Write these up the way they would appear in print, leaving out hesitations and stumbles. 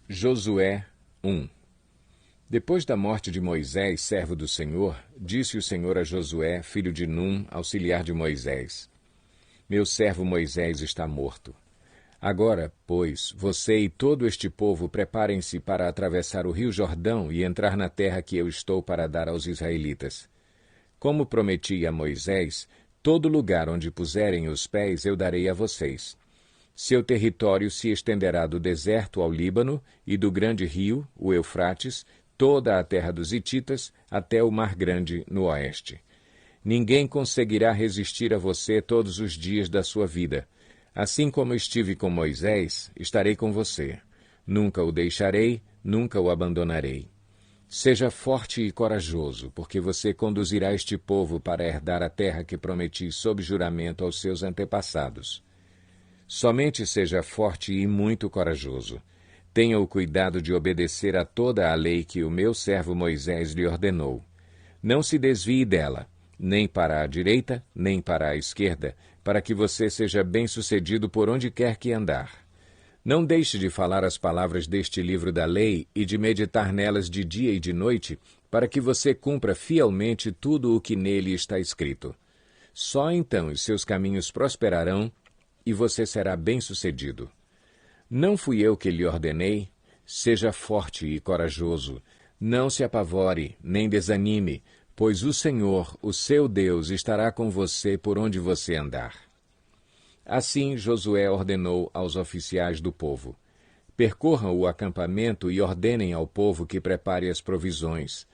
Josué 1. Depois da morte de Moisés, servo do Senhor, disse o Senhor a Josué, filho de Num, auxiliar de Moisés: Meu servo Moisés está morto. Agora, pois, você e todo este povo preparem-se para atravessar o rio Jordão e entrar na terra que eu estou para dar aos israelitas. Como prometi a Moisés, todo lugar onde puserem os pés eu darei a vocês. Seu território se estenderá do deserto ao Líbano e do grande rio, o Eufrates, toda a terra dos hititas, até o Mar Grande no oeste. Ninguém conseguirá resistir a você todos os dias da sua vida. Assim como estive com Moisés, estarei com você. Nunca o deixarei, nunca o abandonarei. Seja forte e corajoso, porque você conduzirá este povo para herdar a terra que prometi sob juramento aos seus antepassados. Somente seja forte e muito corajoso. Tenha o cuidado de obedecer a toda a lei que o meu servo Moisés lhe ordenou. Não se desvie dela, nem para a direita, nem para a esquerda, para que você seja bem-sucedido por onde quer que andar. Não deixe de falar as palavras deste livro da lei e de meditar nelas de dia e de noite, para que você cumpra fielmente tudo o que nele está escrito. Só então os seus caminhos prosperarão e você será bem-sucedido. Não fui eu que lhe ordenei? Seja forte e corajoso. Não se apavore, nem desanime, pois o Senhor, o seu Deus, estará com você por onde você andar. Assim Josué ordenou aos oficiais do povo: Percorram o acampamento e ordenem ao povo que prepare as provisões.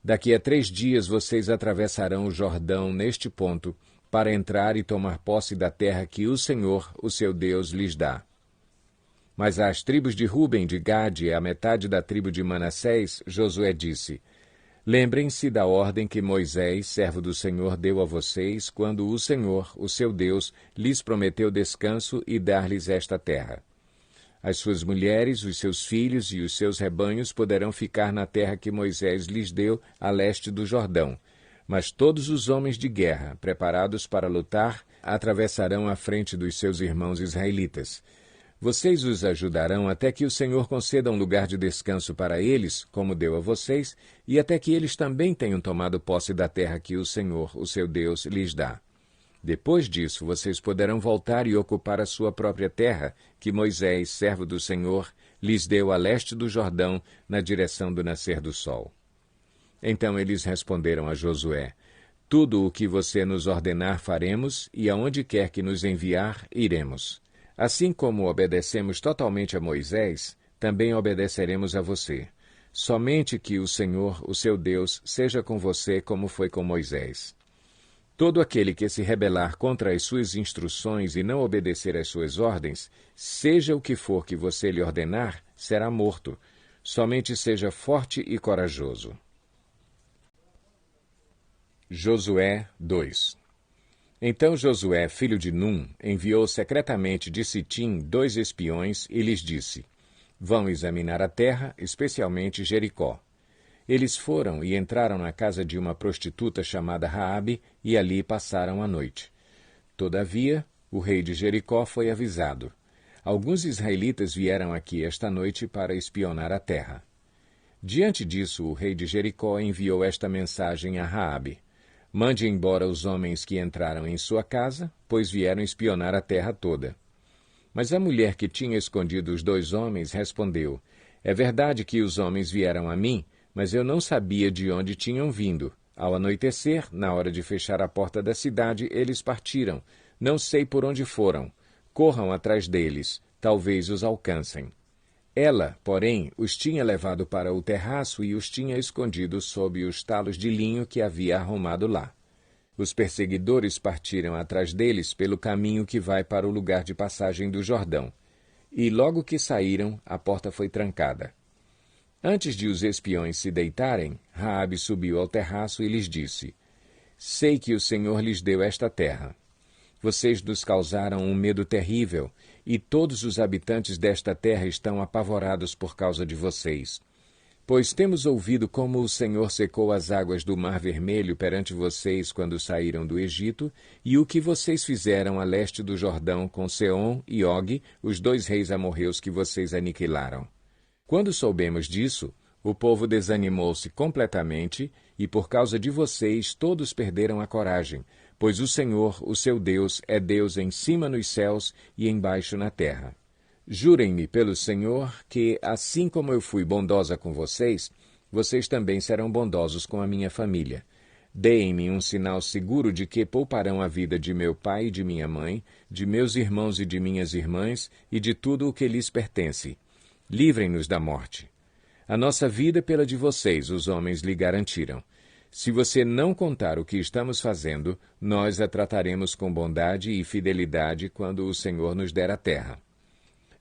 Daqui a 3 dias vocês atravessarão o Jordão neste ponto, para entrar e tomar posse da terra que o Senhor, o seu Deus, lhes dá. Mas às tribos de Ruben, de Gade e à metade da tribo de Manassés, Josué disse: Lembrem-se da ordem que Moisés, servo do Senhor, deu a vocês, quando o Senhor, o seu Deus, lhes prometeu descanso e dar-lhes esta terra. As suas mulheres, os seus filhos e os seus rebanhos poderão ficar na terra que Moisés lhes deu a leste do Jordão, mas todos os homens de guerra, preparados para lutar, atravessarão a frente dos seus irmãos israelitas. Vocês os ajudarão até que o Senhor conceda um lugar de descanso para eles, como deu a vocês, e até que eles também tenham tomado posse da terra que o Senhor, o seu Deus, lhes dá. Depois disso, vocês poderão voltar e ocupar a sua própria terra, que Moisés, servo do Senhor, lhes deu a leste do Jordão, na direção do nascer do sol. Então eles responderam a Josué: Tudo o que você nos ordenar faremos, e aonde quer que nos enviar, iremos. Assim como obedecemos totalmente a Moisés, também obedeceremos a você. Somente que o Senhor, o seu Deus, seja com você como foi com Moisés. Todo aquele que se rebelar contra as suas instruções e não obedecer às suas ordens, seja o que for que você lhe ordenar, será morto. Somente seja forte e corajoso. Josué 2. Então Josué, filho de Num, enviou secretamente de Sitim 2 espiões e lhes disse: Vão examinar a terra, especialmente Jericó. Eles foram e entraram na casa de uma prostituta chamada Raabe e ali passaram a noite. Todavia, o rei de Jericó foi avisado: Alguns israelitas vieram aqui esta noite para espionar a terra. Diante disso, o rei de Jericó enviou esta mensagem a Raabe: Mande embora os homens que entraram em sua casa, pois vieram espionar a terra toda. Mas a mulher que tinha escondido os 2 homens respondeu: É verdade que os homens vieram a mim, mas eu não sabia de onde tinham vindo. Ao anoitecer, na hora de fechar a porta da cidade, eles partiram. Não sei por onde foram. Corram atrás deles, talvez os alcancem. Ela, porém, os tinha levado para o terraço e os tinha escondido sob os talos de linho que havia arrumado lá. Os perseguidores partiram atrás deles pelo caminho que vai para o lugar de passagem do Jordão. E logo que saíram, a porta foi trancada. Antes de os espiões se deitarem, Raabe subiu ao terraço e lhes disse: Sei que o Senhor lhes deu esta terra. Vocês nos causaram um medo terrível, e todos os habitantes desta terra estão apavorados por causa de vocês. Pois temos ouvido como o Senhor secou as águas do Mar Vermelho perante vocês quando saíram do Egito, e o que vocês fizeram a leste do Jordão com Seom e Og, os 2 reis amorreus que vocês aniquilaram. Quando soubemos disso, o povo desanimou-se completamente e, por causa de vocês, todos perderam a coragem, pois o Senhor, o seu Deus, é Deus em cima nos céus e embaixo na terra. Jurem-me pelo Senhor que, assim como eu fui bondosa com vocês, vocês também serão bondosos com a minha família. Deem-me um sinal seguro de que pouparão a vida de meu pai e de minha mãe, de meus irmãos e de minhas irmãs, e de tudo o que lhes pertence. Livrem-nos da morte. A nossa vida pela de vocês, os homens lhe garantiram. Se você não contar o que estamos fazendo, nós a trataremos com bondade e fidelidade quando o Senhor nos der a terra.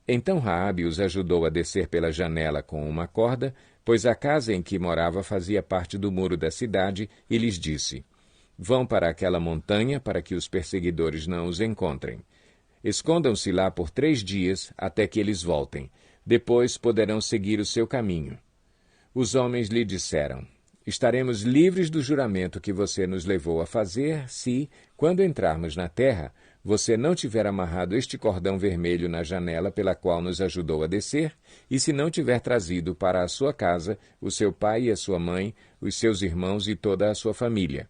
Então Raabe os ajudou a descer pela janela com uma corda, pois a casa em que morava fazia parte do muro da cidade, e lhes disse: Vão para aquela montanha para que os perseguidores não os encontrem. Escondam-se lá por 3 dias, até que eles voltem. Depois poderão seguir o seu caminho. Os homens lhe disseram: Estaremos livres do juramento que você nos levou a fazer se, quando entrarmos na terra, você não tiver amarrado este cordão vermelho na janela pela qual nos ajudou a descer, e se não tiver trazido para a sua casa o seu pai e a sua mãe, os seus irmãos e toda a sua família.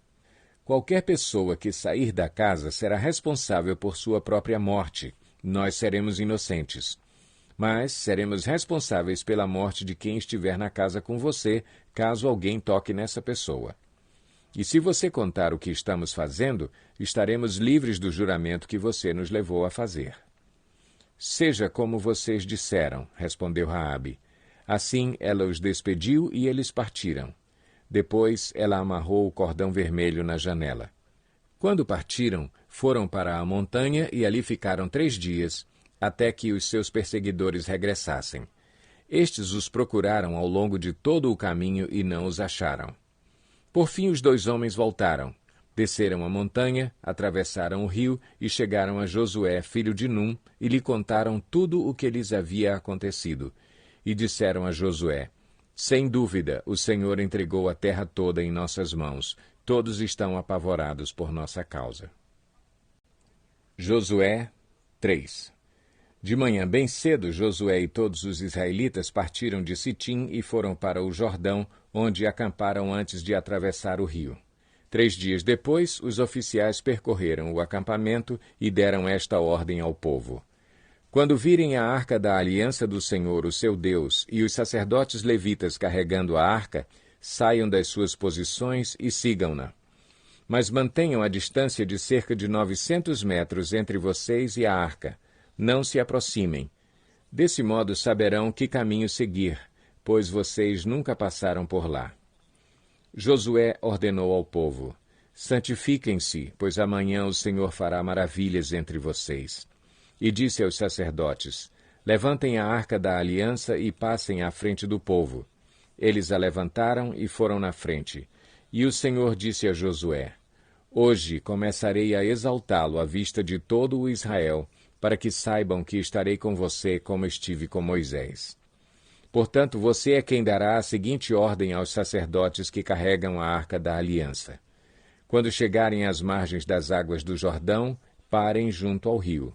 Qualquer pessoa que sair da casa será responsável por sua própria morte. Nós seremos inocentes. Mas seremos responsáveis pela morte de quem estiver na casa com você, caso alguém toque nessa pessoa. E se você contar o que estamos fazendo, estaremos livres do juramento que você nos levou a fazer. Seja como vocês disseram, respondeu Raabe. Assim ela os despediu e eles partiram. Depois ela amarrou o cordão vermelho na janela. Quando partiram, foram para a montanha e ali ficaram 3 dias, até que os seus perseguidores regressassem. Estes os procuraram ao longo de todo o caminho e não os acharam. Por fim, os 2 homens voltaram. Desceram a montanha, atravessaram o rio e chegaram a Josué, filho de Num, e lhe contaram tudo o que lhes havia acontecido. E disseram a Josué: Sem dúvida, o Senhor entregou a terra toda em nossas mãos. Todos estão apavorados por nossa causa. Josué 3. De manhã bem cedo, Josué e todos os israelitas partiram de Sitim e foram para o Jordão, onde acamparam antes de atravessar o rio. 3 dias depois, os oficiais percorreram o acampamento e deram esta ordem ao povo: Quando virem a arca da aliança do Senhor, o seu Deus, e os sacerdotes levitas carregando a arca, saiam das suas posições e sigam-na. Mas mantenham a distância de cerca de 900 metros entre vocês e a arca. Não se aproximem. Desse modo saberão que caminho seguir, pois vocês nunca passaram por lá. Josué ordenou ao povo: Santifiquem-se, pois amanhã o Senhor fará maravilhas entre vocês. E disse aos sacerdotes: Levantem a arca da aliança e passem à frente do povo. Eles a levantaram e foram na frente. E o Senhor disse a Josué: Hoje começarei a exaltá-lo à vista de todo o Israel, para que saibam que estarei com você como estive com Moisés. Portanto, você é quem dará a seguinte ordem aos sacerdotes que carregam a arca da aliança. Quando chegarem às margens das águas do Jordão, parem junto ao rio.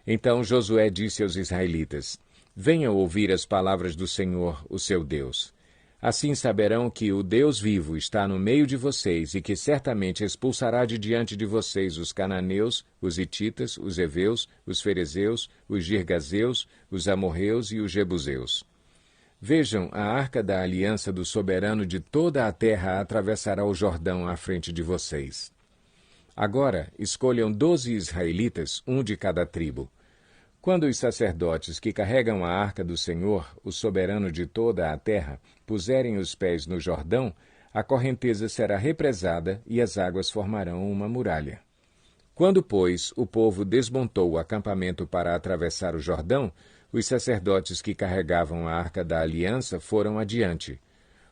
Então Josué disse aos israelitas: Venham ouvir as palavras do Senhor, o seu Deus. Assim saberão que o Deus vivo está no meio de vocês e que certamente expulsará de diante de vocês os cananeus, os hititas, os heveus, os ferezeus, os girgazeus, os amorreus e os jebuseus. Vejam, a arca da aliança do soberano de toda a terra atravessará o Jordão à frente de vocês. Agora, escolham 12 israelitas, um de cada tribo. Quando os sacerdotes que carregam a arca do Senhor, o soberano de toda a terra, puserem os pés no Jordão, a correnteza será represada e as águas formarão uma muralha. Quando, pois, o povo desmontou o acampamento para atravessar o Jordão, os sacerdotes que carregavam a arca da aliança foram adiante.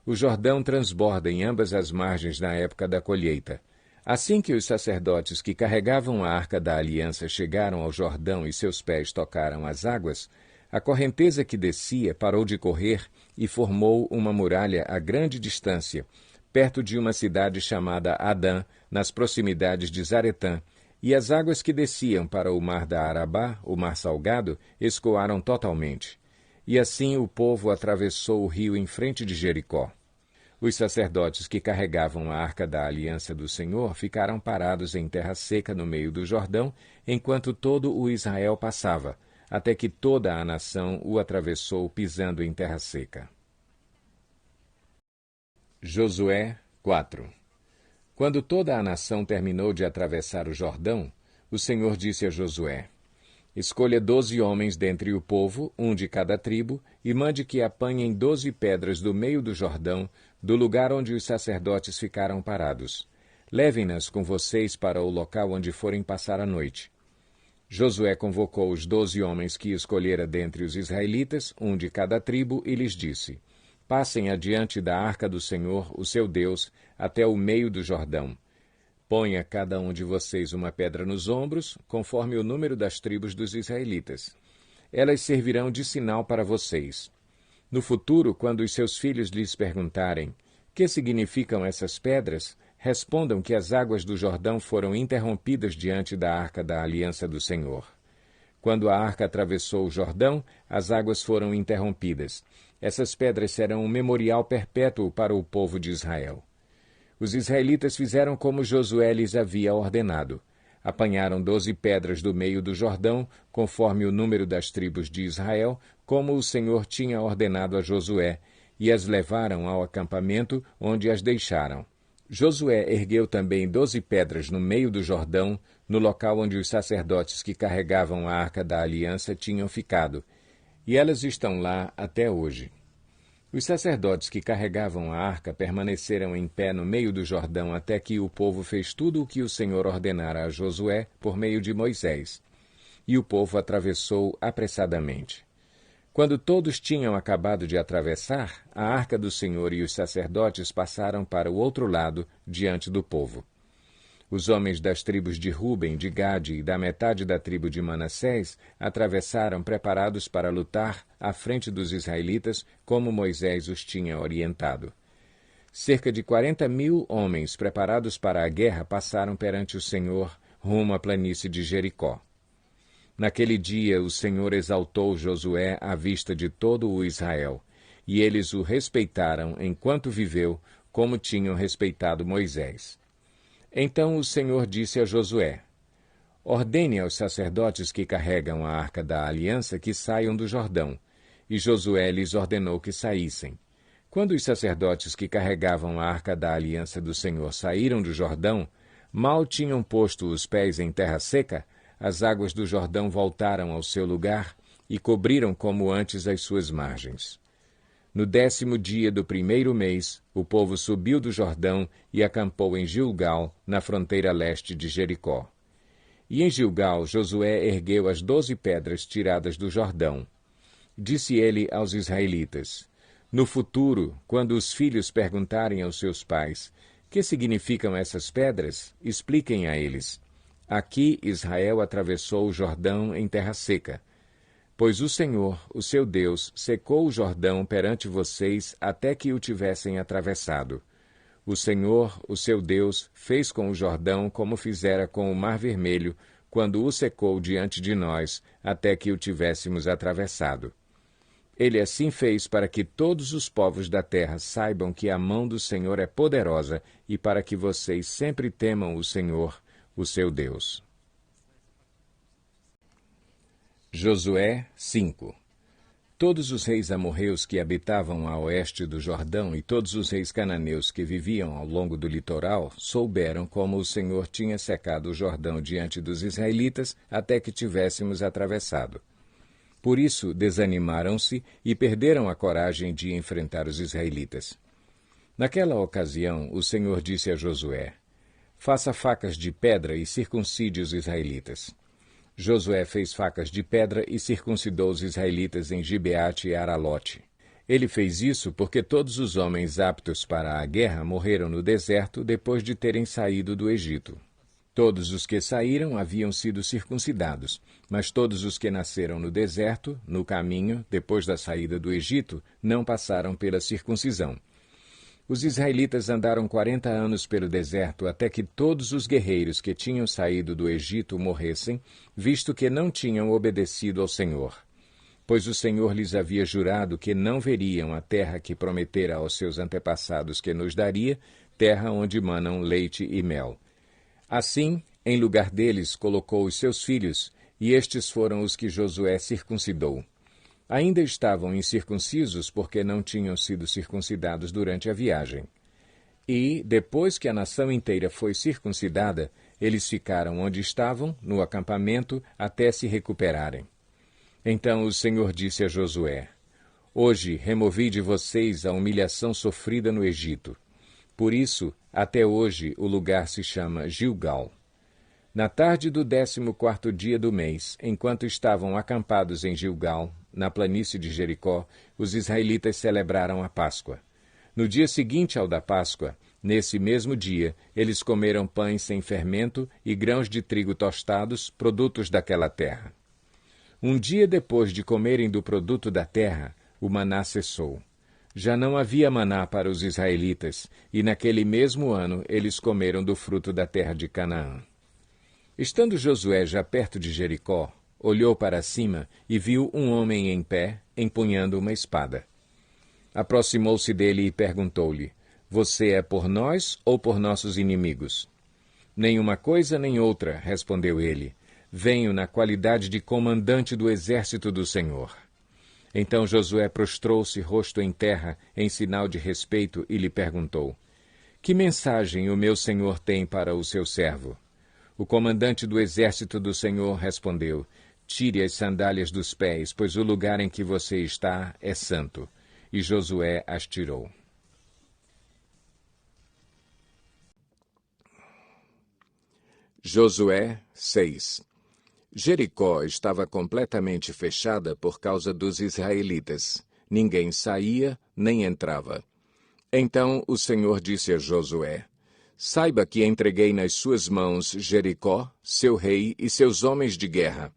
O Jordão transborda em ambas as margens na época da colheita. Assim que os sacerdotes que carregavam a arca da aliança chegaram ao Jordão e seus pés tocaram as águas, a correnteza que descia parou de correr e formou uma muralha a grande distância, perto de uma cidade chamada Adã, nas proximidades de Zaretã, e as águas que desciam para o mar da Arabá, o mar salgado, escoaram totalmente. E assim o povo atravessou o rio em frente de Jericó. Os sacerdotes que carregavam a arca da aliança do Senhor ficaram parados em terra seca no meio do Jordão, enquanto todo o Israel passava, até que toda a nação o atravessou pisando em terra seca. Josué 4. Quando toda a nação terminou de atravessar o Jordão, o Senhor disse a Josué: Escolha 12 homens dentre o povo, um de cada tribo, e mande que apanhem 12 pedras do meio do Jordão, do lugar onde os sacerdotes ficaram parados. Levem-nas com vocês para o local onde forem passar a noite. Josué convocou os 12 homens que escolhera dentre os israelitas, um de cada tribo, e lhes disse: Passem adiante da arca do Senhor, o seu Deus, até o meio do Jordão. Ponha cada um de vocês uma pedra nos ombros, conforme o número das tribos dos israelitas. Elas servirão de sinal para vocês. No futuro, quando os seus filhos lhes perguntarem: que significam essas pedras? Respondam que as águas do Jordão foram interrompidas diante da arca da aliança do Senhor. Quando a arca atravessou o Jordão, as águas foram interrompidas. Essas pedras serão um memorial perpétuo para o povo de Israel. Os israelitas fizeram como Josué lhes havia ordenado. Apanharam 12 pedras do meio do Jordão, conforme o número das tribos de Israel, como o Senhor tinha ordenado a Josué, e as levaram ao acampamento, onde as deixaram. Josué ergueu também 12 pedras no meio do Jordão, no local onde os sacerdotes que carregavam a arca da aliança tinham ficado, e elas estão lá até hoje. Os sacerdotes que carregavam a arca permaneceram em pé no meio do Jordão até que o povo fez tudo o que o Senhor ordenara a Josué por meio de Moisés. E o povo atravessou apressadamente. Quando todos tinham acabado de atravessar, a arca do Senhor e os sacerdotes passaram para o outro lado, diante do povo. Os homens das tribos de Ruben, de Gade e da metade da tribo de Manassés atravessaram preparados para lutar à frente dos israelitas, como Moisés os tinha orientado. Cerca de 40.000 homens preparados para a guerra passaram perante o Senhor, rumo à planície de Jericó. Naquele dia o Senhor exaltou Josué à vista de todo o Israel, e eles o respeitaram enquanto viveu, como tinham respeitado Moisés. Então o Senhor disse a Josué: Ordene aos sacerdotes que carregam a arca da aliança que saiam do Jordão. E Josué lhes ordenou que saíssem. Quando os sacerdotes que carregavam a arca da aliança do Senhor saíram do Jordão, mal tinham posto os pés em terra seca, as águas do Jordão voltaram ao seu lugar e cobriram como antes as suas margens. No 10º dia do primeiro mês, o povo subiu do Jordão e acampou em Gilgal, na fronteira leste de Jericó. E em Gilgal, Josué ergueu as 12 pedras tiradas do Jordão. Disse ele aos israelitas: No futuro, quando os filhos perguntarem aos seus pais: que significam essas pedras? Expliquem a eles: Aqui Israel atravessou o Jordão em terra seca. Pois o Senhor, o seu Deus, secou o Jordão perante vocês até que o tivessem atravessado. O Senhor, o seu Deus, fez com o Jordão como fizera com o Mar Vermelho, quando o secou diante de nós, até que o tivéssemos atravessado. Ele assim fez para que todos os povos da terra saibam que a mão do Senhor é poderosa e para que vocês sempre temam o Senhor, o seu Deus. Josué 5. Todos os reis amorreus que habitavam a oeste do Jordão e todos os reis cananeus que viviam ao longo do litoral souberam como o Senhor tinha secado o Jordão diante dos israelitas até que tivéssemos atravessado. Por isso desanimaram-se e perderam a coragem de enfrentar os israelitas. Naquela ocasião, o Senhor disse a Josué: Faça facas de pedra e circuncide os israelitas. Josué fez facas de pedra e circuncidou os israelitas em Gibeate e Aralote. Ele fez isso porque todos os homens aptos para a guerra morreram no deserto depois de terem saído do Egito. Todos os que saíram haviam sido circuncidados, mas todos os que nasceram no deserto, no caminho, depois da saída do Egito, não passaram pela circuncisão. Os israelitas andaram 40 anos pelo deserto até que todos os guerreiros que tinham saído do Egito morressem, visto que não tinham obedecido ao Senhor. pois o Senhor lhes havia jurado que não veriam a terra que prometera aos seus antepassados que nos daria, terra onde manam leite e mel. Assim, em lugar deles, colocou os seus filhos, e estes foram os que Josué circuncidou. Ainda estavam incircuncisos porque não tinham sido circuncidados durante a viagem. E, depois que a nação inteira foi circuncidada, eles ficaram onde estavam, no acampamento, até se recuperarem. Então o Senhor disse a Josué: Hoje removi de vocês a humilhação sofrida no Egito. Por isso, até hoje, o lugar se chama Gilgal. Na tarde do 14º dia do mês, enquanto estavam acampados em Gilgal, na planície de Jericó, os israelitas celebraram a Páscoa. No dia seguinte ao da Páscoa, nesse mesmo dia, eles comeram pães sem fermento e grãos de trigo tostados, produtos daquela terra. Um dia depois de comerem do produto da terra, o maná cessou. Já não havia maná para os israelitas, e naquele mesmo ano eles comeram do fruto da terra de Canaã. Estando Josué já perto de Jericó, olhou para cima e viu um homem em pé, empunhando uma espada. Aproximou-se dele e perguntou-lhe: Você é por nós ou por nossos inimigos? Nenhuma coisa nem outra, respondeu ele. Venho na qualidade de comandante do exército do Senhor. Então Josué prostrou-se rosto em terra, em sinal de respeito, e lhe perguntou: Que mensagem o meu senhor tem para o seu servo? O comandante do exército do Senhor respondeu: Tire as sandálias dos pés, pois o lugar em que você está é santo. E Josué as tirou. Josué 6. Jericó estava completamente fechada por causa dos israelitas. Ninguém saía nem entrava. Então o Senhor disse a Josué: Saiba que entreguei nas suas mãos Jericó, seu rei e seus homens de guerra.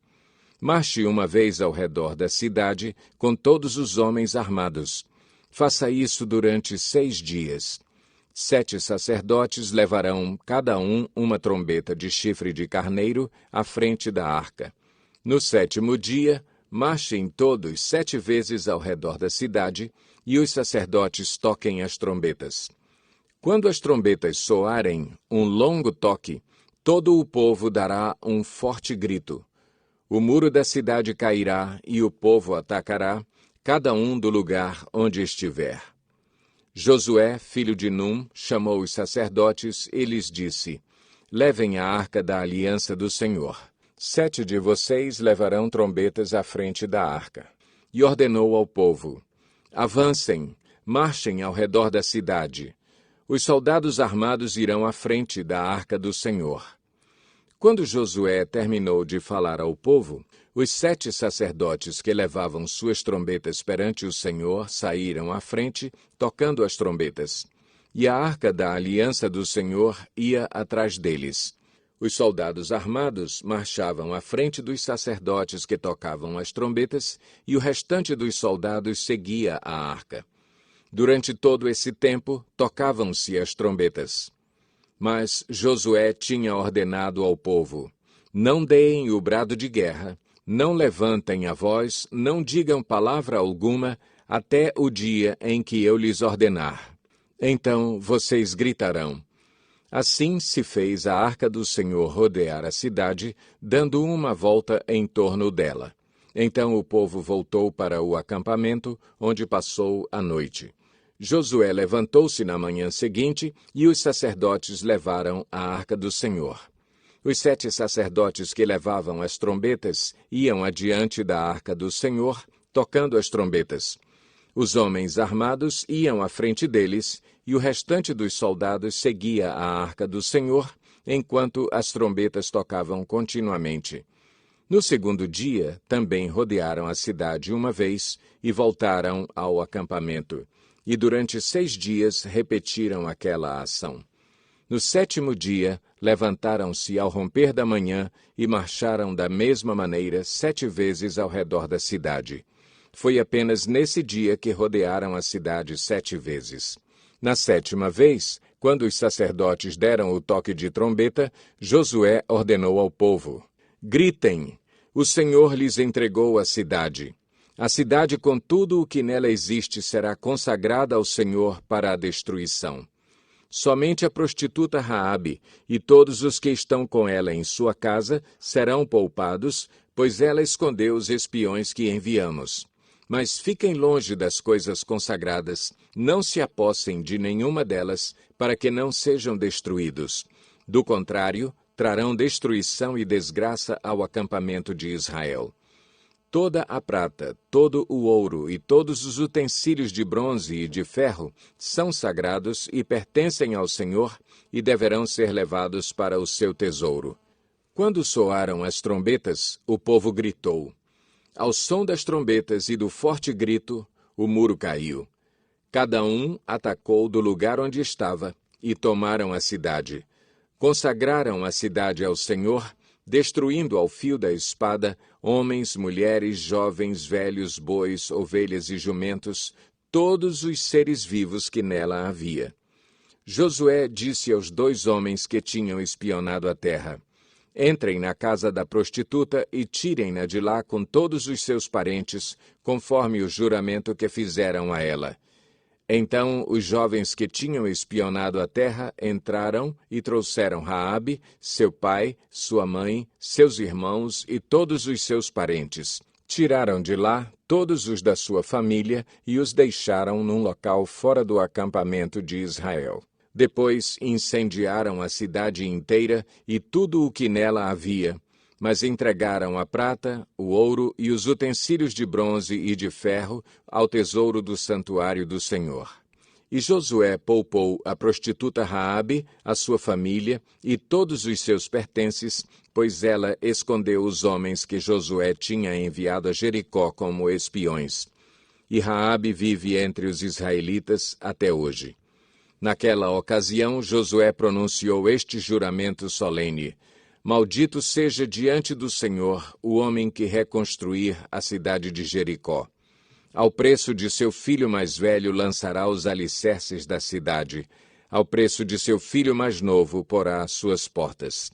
Marche uma vez ao redor da cidade com todos os homens armados. Faça isso durante 6 dias. 7 sacerdotes levarão, cada um, uma trombeta de chifre de carneiro à frente da arca. No 7º dia, marchem todos 7 vezes ao redor da cidade, e os sacerdotes toquem as trombetas. Quando as trombetas soarem um longo toque, todo o povo dará um forte grito. O muro da cidade cairá e o povo atacará, cada um do lugar onde estiver. Josué, filho de Num, chamou os sacerdotes e lhes disse: Levem a arca da aliança do Senhor. 7 de vocês levarão trombetas à frente da arca. E ordenou ao povo: Avancem, marchem ao redor da cidade. Os soldados armados irão à frente da arca do Senhor. Quando Josué terminou de falar ao povo, os 7 sacerdotes que levavam suas trombetas perante o Senhor saíram à frente, tocando as trombetas. E a arca da aliança do Senhor ia atrás deles. Os soldados armados marchavam à frente dos sacerdotes que tocavam as trombetas, e o restante dos soldados seguia a arca. Durante todo esse tempo, tocavam-se as trombetas. Mas Josué tinha ordenado ao povo: Não deem o brado de guerra, não levantem a voz, não digam palavra alguma, até o dia em que eu lhes ordenar. Então vocês gritarão. Assim se fez a arca do Senhor rodear a cidade, dando uma volta em torno dela. Então o povo voltou para o acampamento, onde passou a noite. Josué levantou-se na manhã seguinte, e os sacerdotes levaram a arca do Senhor. Os 7 sacerdotes que levavam as trombetas iam adiante da arca do Senhor, tocando as trombetas. Os homens armados iam à frente deles, e o restante dos soldados seguia a arca do Senhor, enquanto as trombetas tocavam continuamente. No 2º dia, também rodearam a cidade uma vez e voltaram ao acampamento. E durante 6 dias repetiram aquela ação. No 7º dia, levantaram-se ao romper da manhã e marcharam da mesma maneira 7 vezes ao redor da cidade. Foi apenas nesse dia que rodearam a cidade 7 vezes. Na 7ª vez, quando os sacerdotes deram o toque de trombeta, Josué ordenou ao povo: Gritem! O Senhor lhes entregou a cidade. A cidade com tudo o que nela existe será consagrada ao Senhor para a destruição. Somente a prostituta Raabe e todos os que estão com ela em sua casa serão poupados, pois ela escondeu os espiões que enviamos. Mas fiquem longe das coisas consagradas, não se apossem de nenhuma delas, para que não sejam destruídos. Do contrário, trarão destruição e desgraça ao acampamento de Israel. Toda a prata, todo o ouro e todos os utensílios de bronze e de ferro são sagrados e pertencem ao Senhor e deverão ser levados para o seu tesouro. Quando soaram as trombetas, o povo gritou. Ao som das trombetas e do forte grito, o muro caiu. Cada um atacou do lugar onde estava e tomaram a cidade. Consagraram a cidade ao Senhor, destruindo ao fio da espada homens, mulheres, jovens, velhos, bois, ovelhas e jumentos, todos os seres vivos que nela havia. Josué disse aos 2 homens que tinham espionado a terra: Entrem na casa da prostituta e tirem-na de lá com todos os seus parentes, conforme o juramento que fizeram a ela. Então os jovens que tinham espionado a terra entraram e trouxeram Raabe, seu pai, sua mãe, seus irmãos e todos os seus parentes. Tiraram de lá todos os da sua família e os deixaram num local fora do acampamento de Israel. Depois incendiaram a cidade inteira e tudo o que nela havia, mas entregaram a prata, o ouro e os utensílios de bronze e de ferro ao tesouro do santuário do Senhor. E Josué poupou a prostituta Raabe, a sua família e todos os seus pertences, pois ela escondeu os homens que Josué tinha enviado a Jericó como espiões. E Raabe vive entre os israelitas até hoje. Naquela ocasião, Josué pronunciou este juramento solene: Maldito seja diante do Senhor o homem que reconstruir a cidade de Jericó. Ao preço de seu filho mais velho lançará os alicerces da cidade. Ao preço de seu filho mais novo porá as suas portas.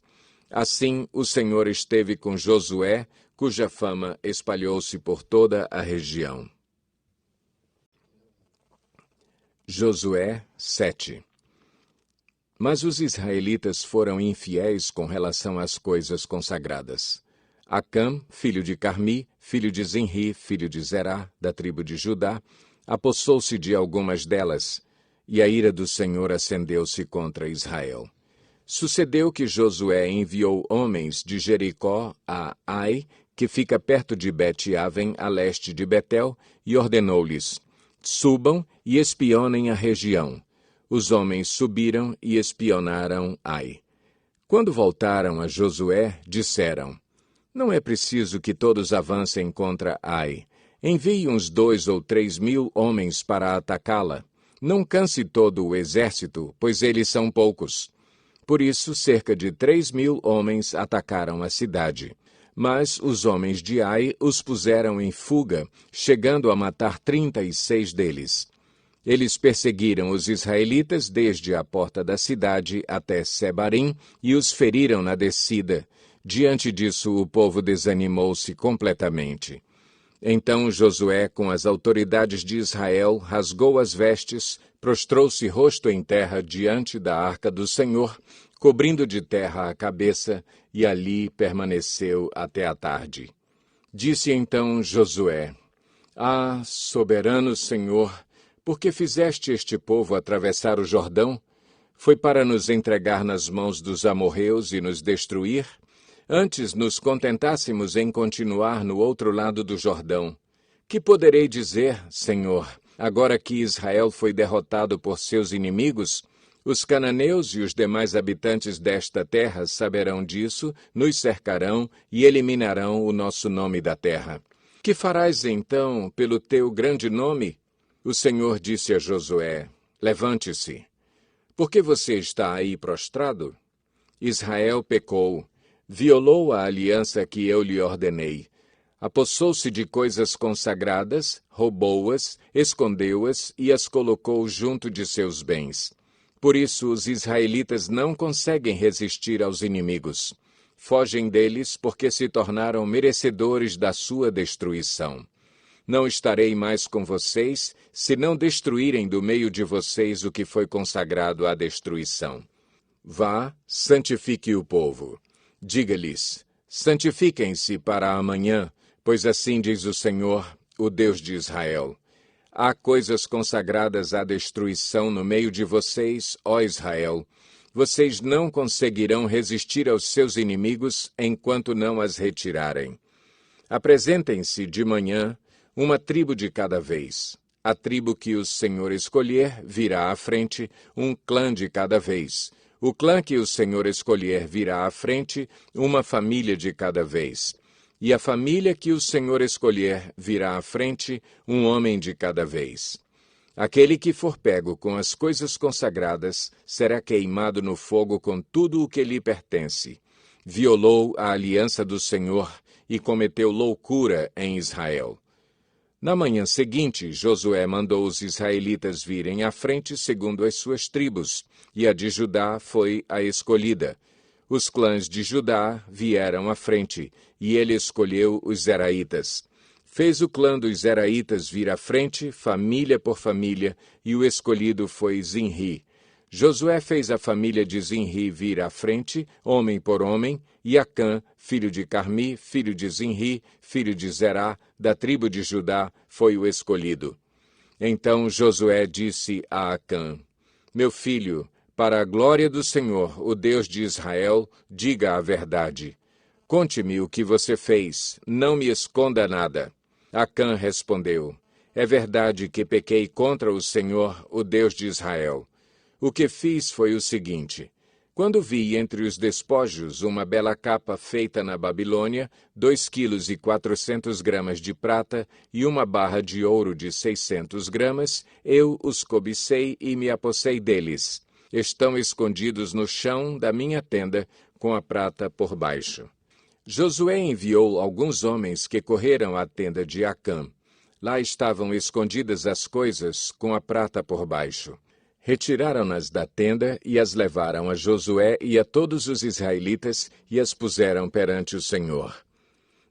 Assim o Senhor esteve com Josué, cuja fama espalhou-se por toda a região. Josué 7. Mas os israelitas foram infiéis com relação às coisas consagradas. Acã, filho de Carmi, filho de Zinri, filho de Zerá, da tribo de Judá, apossou-se de algumas delas, e a ira do Senhor acendeu-se contra Israel. Sucedeu que Josué enviou homens de Jericó a Ai, que fica perto de Bet-Aven, a leste de Betel, e ordenou-lhes: Subam e espionem a região. Os homens subiram e espionaram Ai. Quando voltaram a Josué, disseram: Não é preciso que todos avancem contra Ai. Envie uns 2 ou 3 mil homens para atacá-la. Não canse todo o exército, pois eles são poucos. Por isso, cerca de 3 mil homens atacaram a cidade. Mas os homens de Ai os puseram em fuga, chegando a matar 36 deles. Eles perseguiram os israelitas desde a porta da cidade até Sebarim e os feriram na descida. Diante disso, o povo desanimou-se completamente. Então Josué, com as autoridades de Israel, rasgou as vestes, prostrou-se rosto em terra diante da arca do Senhor, cobrindo de terra a cabeça, e ali permaneceu até a tarde. Disse então Josué: Ah, soberano Senhor, por que fizeste este povo atravessar o Jordão? Foi para nos entregar nas mãos dos amorreus e nos destruir? Antes nos contentássemos em continuar no outro lado do Jordão. Que poderei dizer, Senhor, agora que Israel foi derrotado por seus inimigos? Os cananeus e os demais habitantes desta terra saberão disso, nos cercarão e eliminarão o nosso nome da terra. Que farás então pelo teu grande nome? O Senhor disse a Josué: Levante-se. Por que você está aí prostrado? Israel pecou, violou a aliança que eu lhe ordenei. Apossou-se de coisas consagradas, roubou-as, escondeu-as e as colocou junto de seus bens. Por isso os israelitas não conseguem resistir aos inimigos. Fogem deles porque se tornaram merecedores da sua destruição. Não estarei mais com vocês, se não destruírem do meio de vocês o que foi consagrado à destruição. Vá, santifique o povo. Diga-lhes, santifiquem-se para amanhã, pois assim diz o Senhor, o Deus de Israel. Há coisas consagradas à destruição no meio de vocês, ó Israel. Vocês não conseguirão resistir aos seus inimigos enquanto não as retirarem. Apresentem-se de manhã, uma tribo de cada vez. A tribo que o Senhor escolher virá à frente, um clã de cada vez. O clã que o Senhor escolher virá à frente, uma família de cada vez. E a família que o Senhor escolher virá à frente, um homem de cada vez. Aquele que for pego com as coisas consagradas será queimado no fogo com tudo o que lhe pertence. Violou a aliança do Senhor e cometeu loucura em Israel. Na manhã seguinte, Josué mandou os israelitas virem à frente segundo as suas tribos, e a de Judá foi a escolhida. Os clãs de Judá vieram à frente, e ele escolheu os zeraitas. Fez o clã dos zeraitas vir à frente, família por família, e o escolhido foi Zinri. Josué fez a família de Zinri vir à frente, homem por homem, e Acã, filho de Carmi, filho de Zinri, filho de Zerá, da tribo de Judá, foi o escolhido. Então Josué disse a Acã, meu filho, para a glória do Senhor, o Deus de Israel, diga a verdade. Conte-me o que você fez, não me esconda nada. Acã respondeu, é verdade que pequei contra o Senhor, o Deus de Israel. O que fiz foi o seguinte, quando vi entre os despojos uma bela capa feita na Babilônia, 2,4 kg de prata e uma barra de ouro de 600 gramas, eu os cobicei e me apossei deles. Estão escondidos no chão da minha tenda, com a prata por baixo. Josué enviou alguns homens que correram à tenda de Acã. Lá estavam escondidas as coisas, com a prata por baixo. Retiraram-nas da tenda e as levaram a Josué e a todos os israelitas e as puseram perante o Senhor.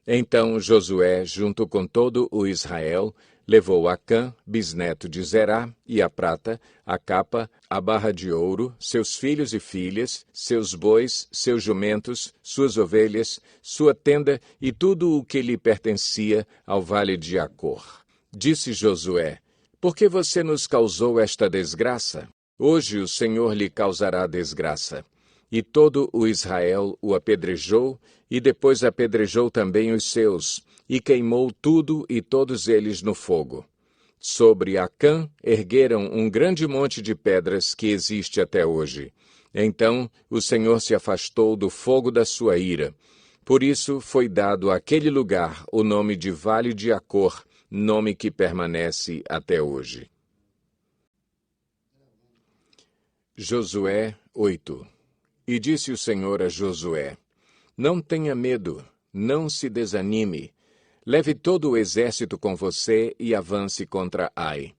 Então Josué, junto com todo o Israel, levou Acã, bisneto de Zerá, e a prata, a capa, a barra de ouro, seus filhos e filhas, seus bois, seus jumentos, suas ovelhas, sua tenda e tudo o que lhe pertencia ao vale de Acor. Disse Josué, por que você nos causou esta desgraça? Hoje o Senhor lhe causará desgraça. E todo o Israel o apedrejou, e depois apedrejou também os seus, e queimou tudo e todos eles no fogo. Sobre Acã ergueram um grande monte de pedras que existe até hoje. Então o Senhor se afastou do fogo da sua ira. Por isso foi dado àquele lugar o nome de Vale de Acor, nome que permanece até hoje. Josué 8. E disse o Senhor a Josué, não tenha medo, não se desanime. Leve todo o exército com você e avance contra Ai.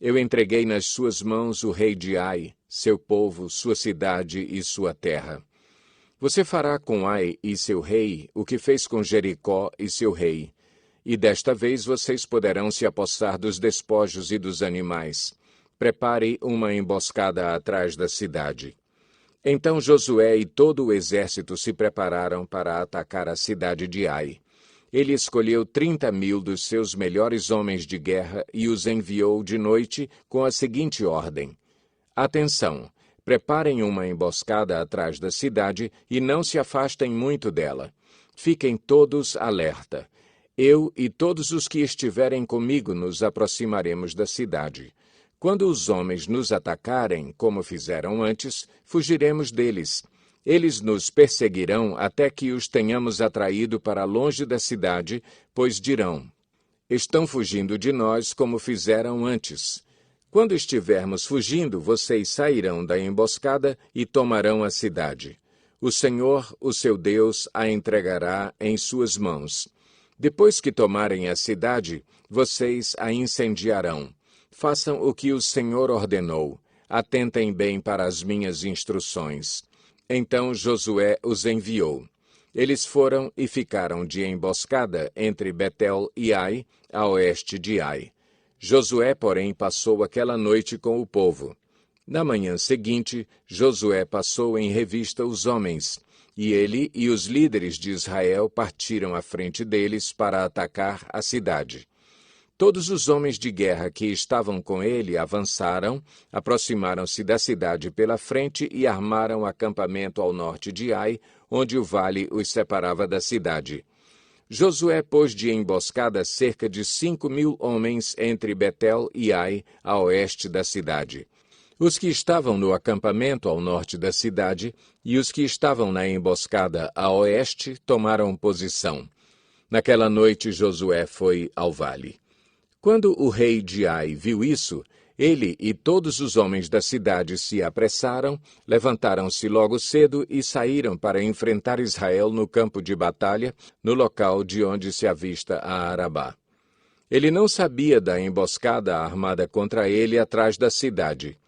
Eu entreguei nas suas mãos o rei de Ai, seu povo, sua cidade e sua terra. Você fará com Ai e seu rei o que fez com Jericó e seu rei. E desta vez vocês poderão se apossar dos despojos e dos animais. Prepare uma emboscada atrás da cidade. Então Josué e todo o exército se prepararam para atacar a cidade de Ai. Ele escolheu 30.000 dos seus melhores homens de guerra e os enviou de noite com a seguinte ordem. Atenção! Preparem uma emboscada atrás da cidade e não se afastem muito dela. Fiquem todos alerta. Eu e todos os que estiverem comigo nos aproximaremos da cidade. Quando os homens nos atacarem, como fizeram antes, fugiremos deles. Eles nos perseguirão até que os tenhamos atraído para longe da cidade, pois dirão, estão fugindo de nós como fizeram antes. Quando estivermos fugindo, vocês sairão da emboscada e tomarão a cidade. O Senhor, o seu Deus, a entregará em suas mãos. Depois que tomarem a cidade, vocês a incendiarão. Façam o que o Senhor ordenou. Atentem bem para as minhas instruções. Então Josué os enviou. Eles foram e ficaram de emboscada entre Betel e Ai, a oeste de Ai. Josué, porém, passou aquela noite com o povo. Na manhã seguinte, Josué passou em revista os homens, e ele e os líderes de Israel partiram à frente deles para atacar a cidade. Todos os homens de guerra que estavam com ele avançaram, aproximaram-se da cidade pela frente e armaram acampamento ao norte de Ai, onde o vale os separava da cidade. Josué pôs de emboscada cerca de 5.000 homens entre Betel e Ai, a oeste da cidade. Os que estavam no acampamento ao norte da cidade e os que estavam na emboscada a oeste tomaram posição. Naquela noite Josué foi ao vale. Quando o rei de Ai viu isso, ele e todos os homens da cidade se apressaram, levantaram-se logo cedo e saíram para enfrentar Israel no campo de batalha, no local de onde se avista a Arabá. Ele não sabia da emboscada armada contra ele atrás da cidade.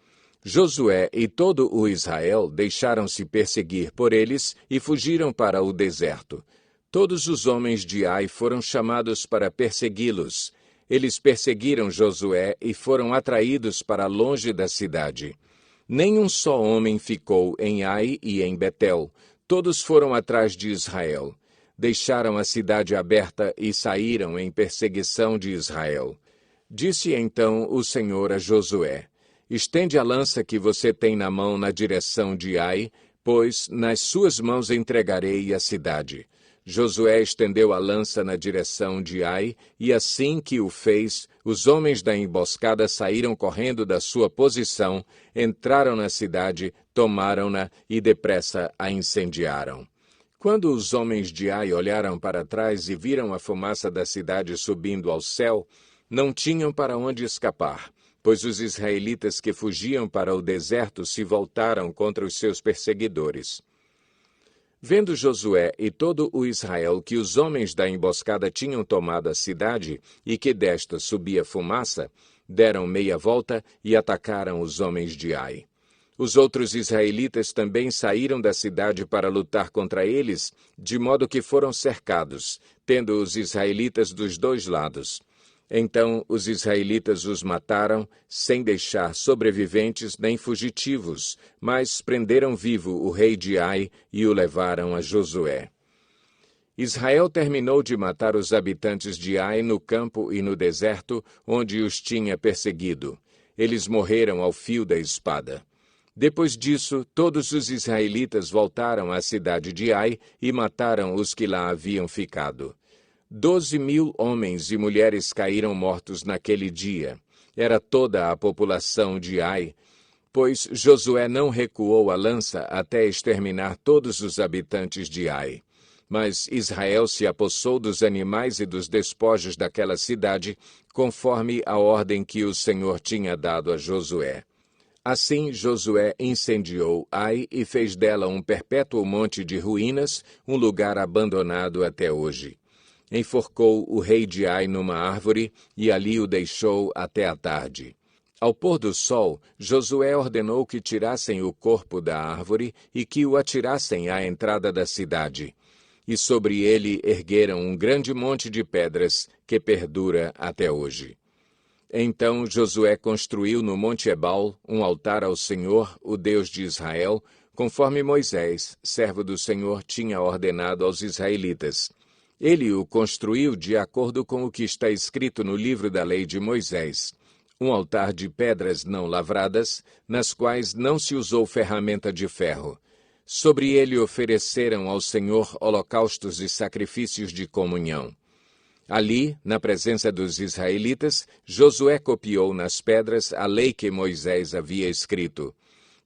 Josué e todo o Israel deixaram-se perseguir por eles e fugiram para o deserto. Todos os homens de Ai foram chamados para persegui-los. Eles perseguiram Josué e foram atraídos para longe da cidade. Nenhum só homem ficou em Ai e em Betel. Todos foram atrás de Israel. Deixaram a cidade aberta e saíram em perseguição de Israel. Disse então o Senhor a Josué: Estende a lança que você tem na mão na direção de Ai, pois nas suas mãos entregarei a cidade. Josué estendeu a lança na direção de Ai, e assim que o fez, os homens da emboscada saíram correndo da sua posição, entraram na cidade, tomaram-na e depressa a incendiaram. Quando os homens de Ai olharam para trás e viram a fumaça da cidade subindo ao céu, não tinham para onde escapar, pois os israelitas que fugiam para o deserto se voltaram contra os seus perseguidores. Vendo Josué e todo o Israel que os homens da emboscada tinham tomado a cidade e que desta subia fumaça, deram meia volta e atacaram os homens de Ai. Os outros israelitas também saíram da cidade para lutar contra eles, de modo que foram cercados, tendo os israelitas dos dois lados. Então os israelitas os mataram, sem deixar sobreviventes nem fugitivos, mas prenderam vivo o rei de Ai e o levaram a Josué. Israel terminou de matar os habitantes de Ai no campo e no deserto, onde os tinha perseguido. Eles morreram ao fio da espada. Depois disso, todos os israelitas voltaram à cidade de Ai e mataram os que lá haviam ficado. 12.000 homens e mulheres caíram mortos naquele dia. Era toda a população de Ai, pois Josué não recuou a lança até exterminar todos os habitantes de Ai. Mas Israel se apossou dos animais e dos despojos daquela cidade, conforme a ordem que o Senhor tinha dado a Josué. Assim Josué incendiou Ai e fez dela um perpétuo monte de ruínas, um lugar abandonado até hoje. Enforcou o rei de Ai numa árvore e ali o deixou até a tarde. Ao pôr do sol, Josué ordenou que tirassem o corpo da árvore e que o atirassem à entrada da cidade. E sobre ele ergueram um grande monte de pedras que perdura até hoje. Então Josué construiu no Monte Ebal um altar ao Senhor, o Deus de Israel, conforme Moisés, servo do Senhor, tinha ordenado aos israelitas. Ele o construiu de acordo com o que está escrito no livro da lei de Moisés, um altar de pedras não lavradas, nas quais não se usou ferramenta de ferro. Sobre ele ofereceram ao Senhor holocaustos e sacrifícios de comunhão. Ali, na presença dos israelitas, Josué copiou nas pedras a lei que Moisés havia escrito.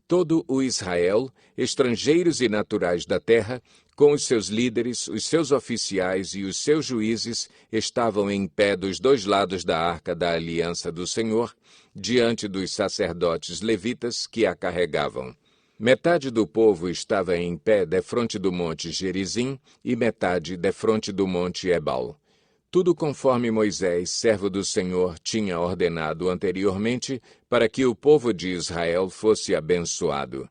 Todo o Israel, estrangeiros e naturais da terra, com os seus líderes, os seus oficiais e os seus juízes, estavam em pé dos dois lados da arca da aliança do Senhor, diante dos sacerdotes levitas que a carregavam. Metade do povo estava em pé defronte do monte Gerizim e metade defronte do monte Ebal. Tudo conforme Moisés, servo do Senhor, tinha ordenado anteriormente para que o povo de Israel fosse abençoado.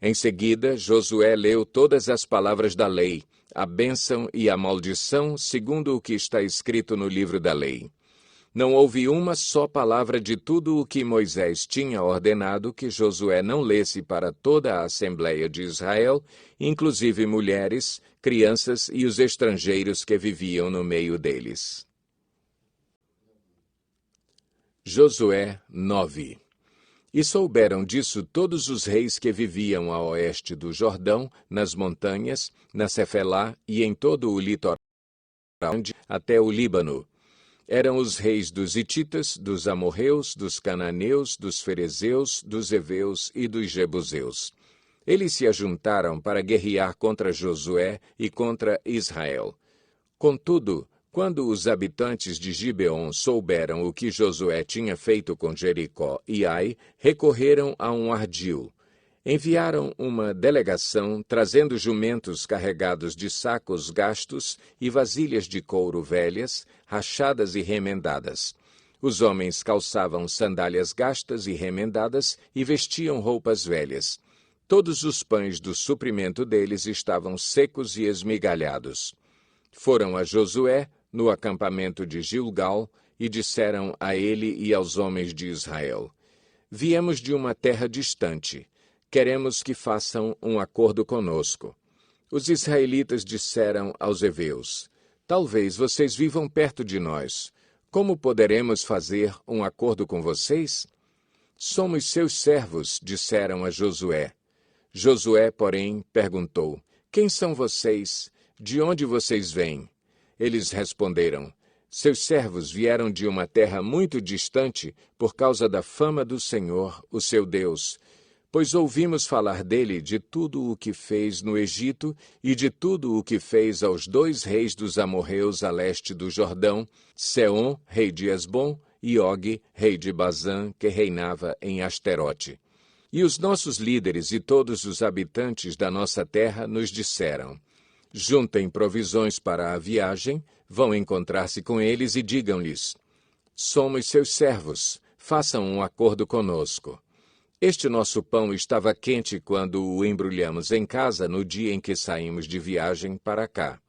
Em seguida, Josué leu todas as palavras da lei, a bênção e a maldição, segundo o que está escrito no livro da lei. Não houve uma só palavra de tudo o que Moisés tinha ordenado que Josué não lesse para toda a Assembleia de Israel, inclusive mulheres, crianças e os estrangeiros que viviam no meio deles. Josué 9. E souberam disso todos os reis que viviam a oeste do Jordão, nas montanhas, na Cefelá e em todo o litoral até o Líbano. Eram os reis dos Hititas, dos Amorreus, dos Cananeus, dos Ferezeus, dos Heveus e dos Jebuseus. Eles se ajuntaram para guerrear contra Josué e contra Israel. Contudo, quando os habitantes de Gibeon souberam o que Josué tinha feito com Jericó e Ai, recorreram a um ardil. Enviaram uma delegação trazendo jumentos carregados de sacos gastos e vasilhas de couro velhas, rachadas e remendadas. Os homens calçavam sandálias gastas e remendadas e vestiam roupas velhas. Todos os pães do suprimento deles estavam secos e esmigalhados. Foram a Josué, no acampamento de Gilgal, e disseram a ele e aos homens de Israel: Viemos de uma terra distante. Queremos que façam um acordo conosco. Os israelitas disseram aos heveus: Talvez vocês vivam perto de nós. Como poderemos fazer um acordo com vocês? Somos seus servos, disseram a Josué. Josué, porém, perguntou: Quem são vocês? De onde vocês vêm? Eles responderam: Seus servos vieram de uma terra muito distante por causa da fama do Senhor, o seu Deus, pois ouvimos falar dele de tudo o que fez no Egito e de tudo o que fez aos 2 reis dos amorreus a leste do Jordão, Seom, rei de Esbom, e Og, rei de Bazã, que reinava em Asterote. E os nossos líderes e todos os habitantes da nossa terra nos disseram: Juntem provisões para a viagem, vão encontrar-se com eles e digam-lhes: Somos seus servos, façam um acordo conosco. Este nosso pão estava quente quando o embrulhamos em casa no dia em que saímos de viagem para cá.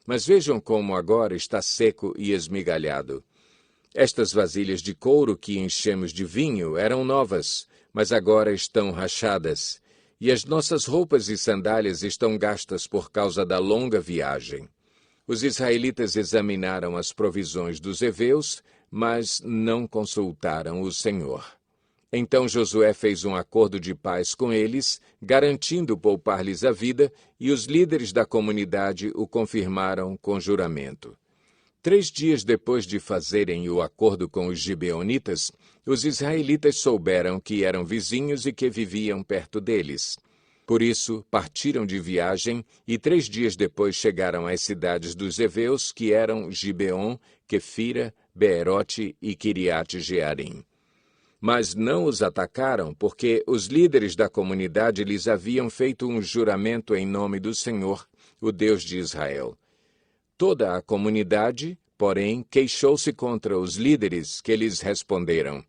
Mas vejam como agora está seco e esmigalhado. Estas vasilhas de couro que enchemos de vinho eram novas, mas agora estão rachadas, e as nossas roupas e sandálias estão gastas por causa da longa viagem. Os israelitas examinaram as provisões dos heveus, mas não consultaram o Senhor. Então Josué fez um acordo de paz com eles, garantindo poupar-lhes a vida, e os líderes da comunidade o confirmaram com juramento. 3 dias depois de fazerem o acordo com os gibeonitas, os israelitas souberam que eram vizinhos e que viviam perto deles. Por isso, partiram de viagem e 3 dias depois chegaram às cidades dos heveus, que eram Gibeon, Quefira, Beerote e Quiriate-Jearim. Mas não os atacaram, porque os líderes da comunidade lhes haviam feito um juramento em nome do Senhor, o Deus de Israel. Toda a comunidade, porém, queixou-se contra os líderes, que lhes responderam: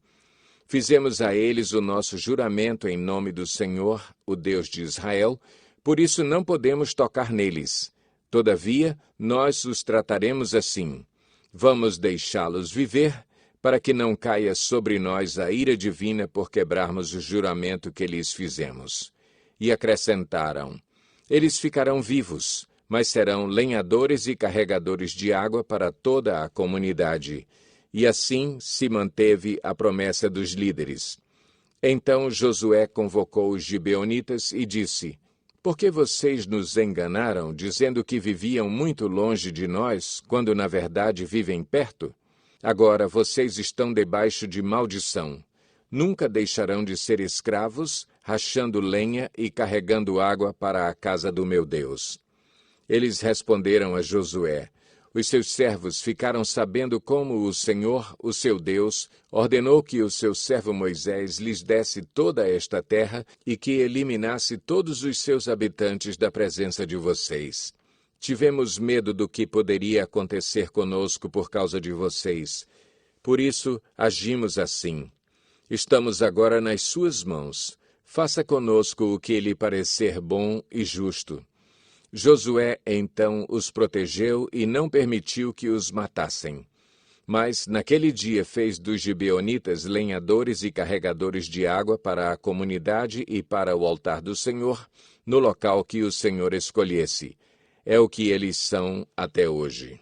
Fizemos a eles o nosso juramento em nome do Senhor, o Deus de Israel, por isso não podemos tocar neles. Todavia, nós os trataremos assim. Vamos deixá-los viver, para que não caia sobre nós a ira divina por quebrarmos o juramento que lhes fizemos. E acrescentaram: Eles ficarão vivos, mas serão lenhadores e carregadores de água para toda a comunidade. E assim se manteve a promessa dos líderes. Então Josué convocou os gibeonitas e disse: Por que vocês nos enganaram, dizendo que viviam muito longe de nós, quando na verdade vivem perto? Agora vocês estão debaixo de maldição. Nunca deixarão de ser escravos, rachando lenha e carregando água para a casa do meu Deus. Eles responderam a Josué: Os seus servos ficaram sabendo como o Senhor, o seu Deus, ordenou que o seu servo Moisés lhes desse toda esta terra e que eliminasse todos os seus habitantes da presença de vocês. Tivemos medo do que poderia acontecer conosco por causa de vocês. Por isso, agimos assim. Estamos agora nas suas mãos. Faça conosco o que lhe parecer bom e justo. Josué então os protegeu e não permitiu que os matassem. Mas naquele dia fez dos gibeonitas lenhadores e carregadores de água para a comunidade e para o altar do Senhor, no local que o Senhor escolhesse. É o que eles são até hoje.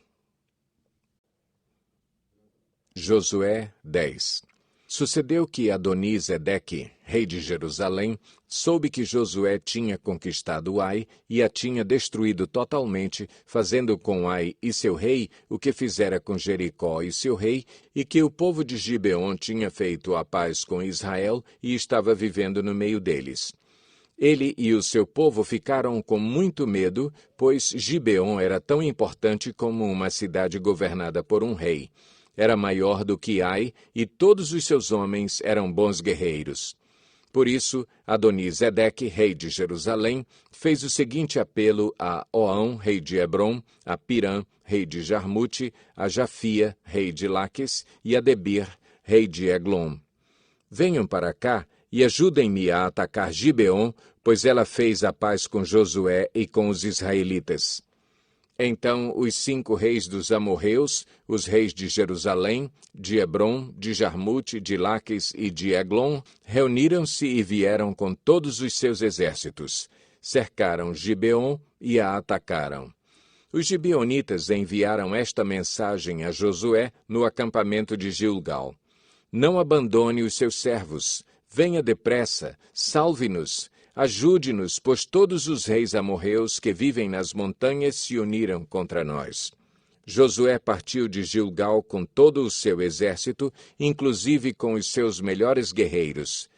Josué 10. Sucedeu que Adoni-Zedeque, rei de Jerusalém, soube que Josué tinha conquistado Ai e a tinha destruído totalmente, fazendo com Ai e seu rei o que fizera com Jericó e seu rei, e que o povo de Gibeon tinha feito a paz com Israel e estava vivendo no meio deles. Ele e o seu povo ficaram com muito medo, pois Gibeon era tão importante como uma cidade governada por um rei. Era maior do que Ai, e todos os seus homens eram bons guerreiros. Por isso, Adoni-Zedeque, rei de Jerusalém, fez o seguinte apelo a Oão, rei de Hebrom, a Pirã, rei de Jarmute, a Jafia, rei de Laques, e a Debir, rei de Eglon. Venham para cá e ajudem-me a atacar Gibeon, pois ela fez a paz com Josué e com os israelitas. Então os 5 reis dos amorreus, os reis de Jerusalém, de Hebrom, de Jarmute, de Laques e de Eglon, reuniram-se e vieram com todos os seus exércitos. Cercaram Gibeon e a atacaram. Os gibeonitas enviaram esta mensagem a Josué no acampamento de Gilgal: Não abandone os seus servos. Venha depressa, salve-nos. Ajude-nos, pois todos os reis amorreus que vivem nas montanhas se uniram contra nós. Josué partiu de Gilgal com todo o seu exército, inclusive com os seus melhores guerreiros.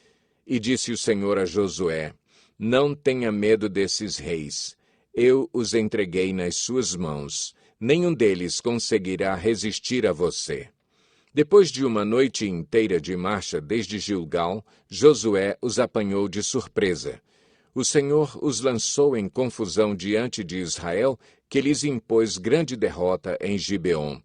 E disse o Senhor a Josué: Não tenha medo desses reis. Eu os entreguei nas suas mãos. Nenhum deles conseguirá resistir a você. Depois de uma noite inteira de marcha desde Gilgal, Josué os apanhou de surpresa. O Senhor os lançou em confusão diante de Israel, que lhes impôs grande derrota em Gibeon.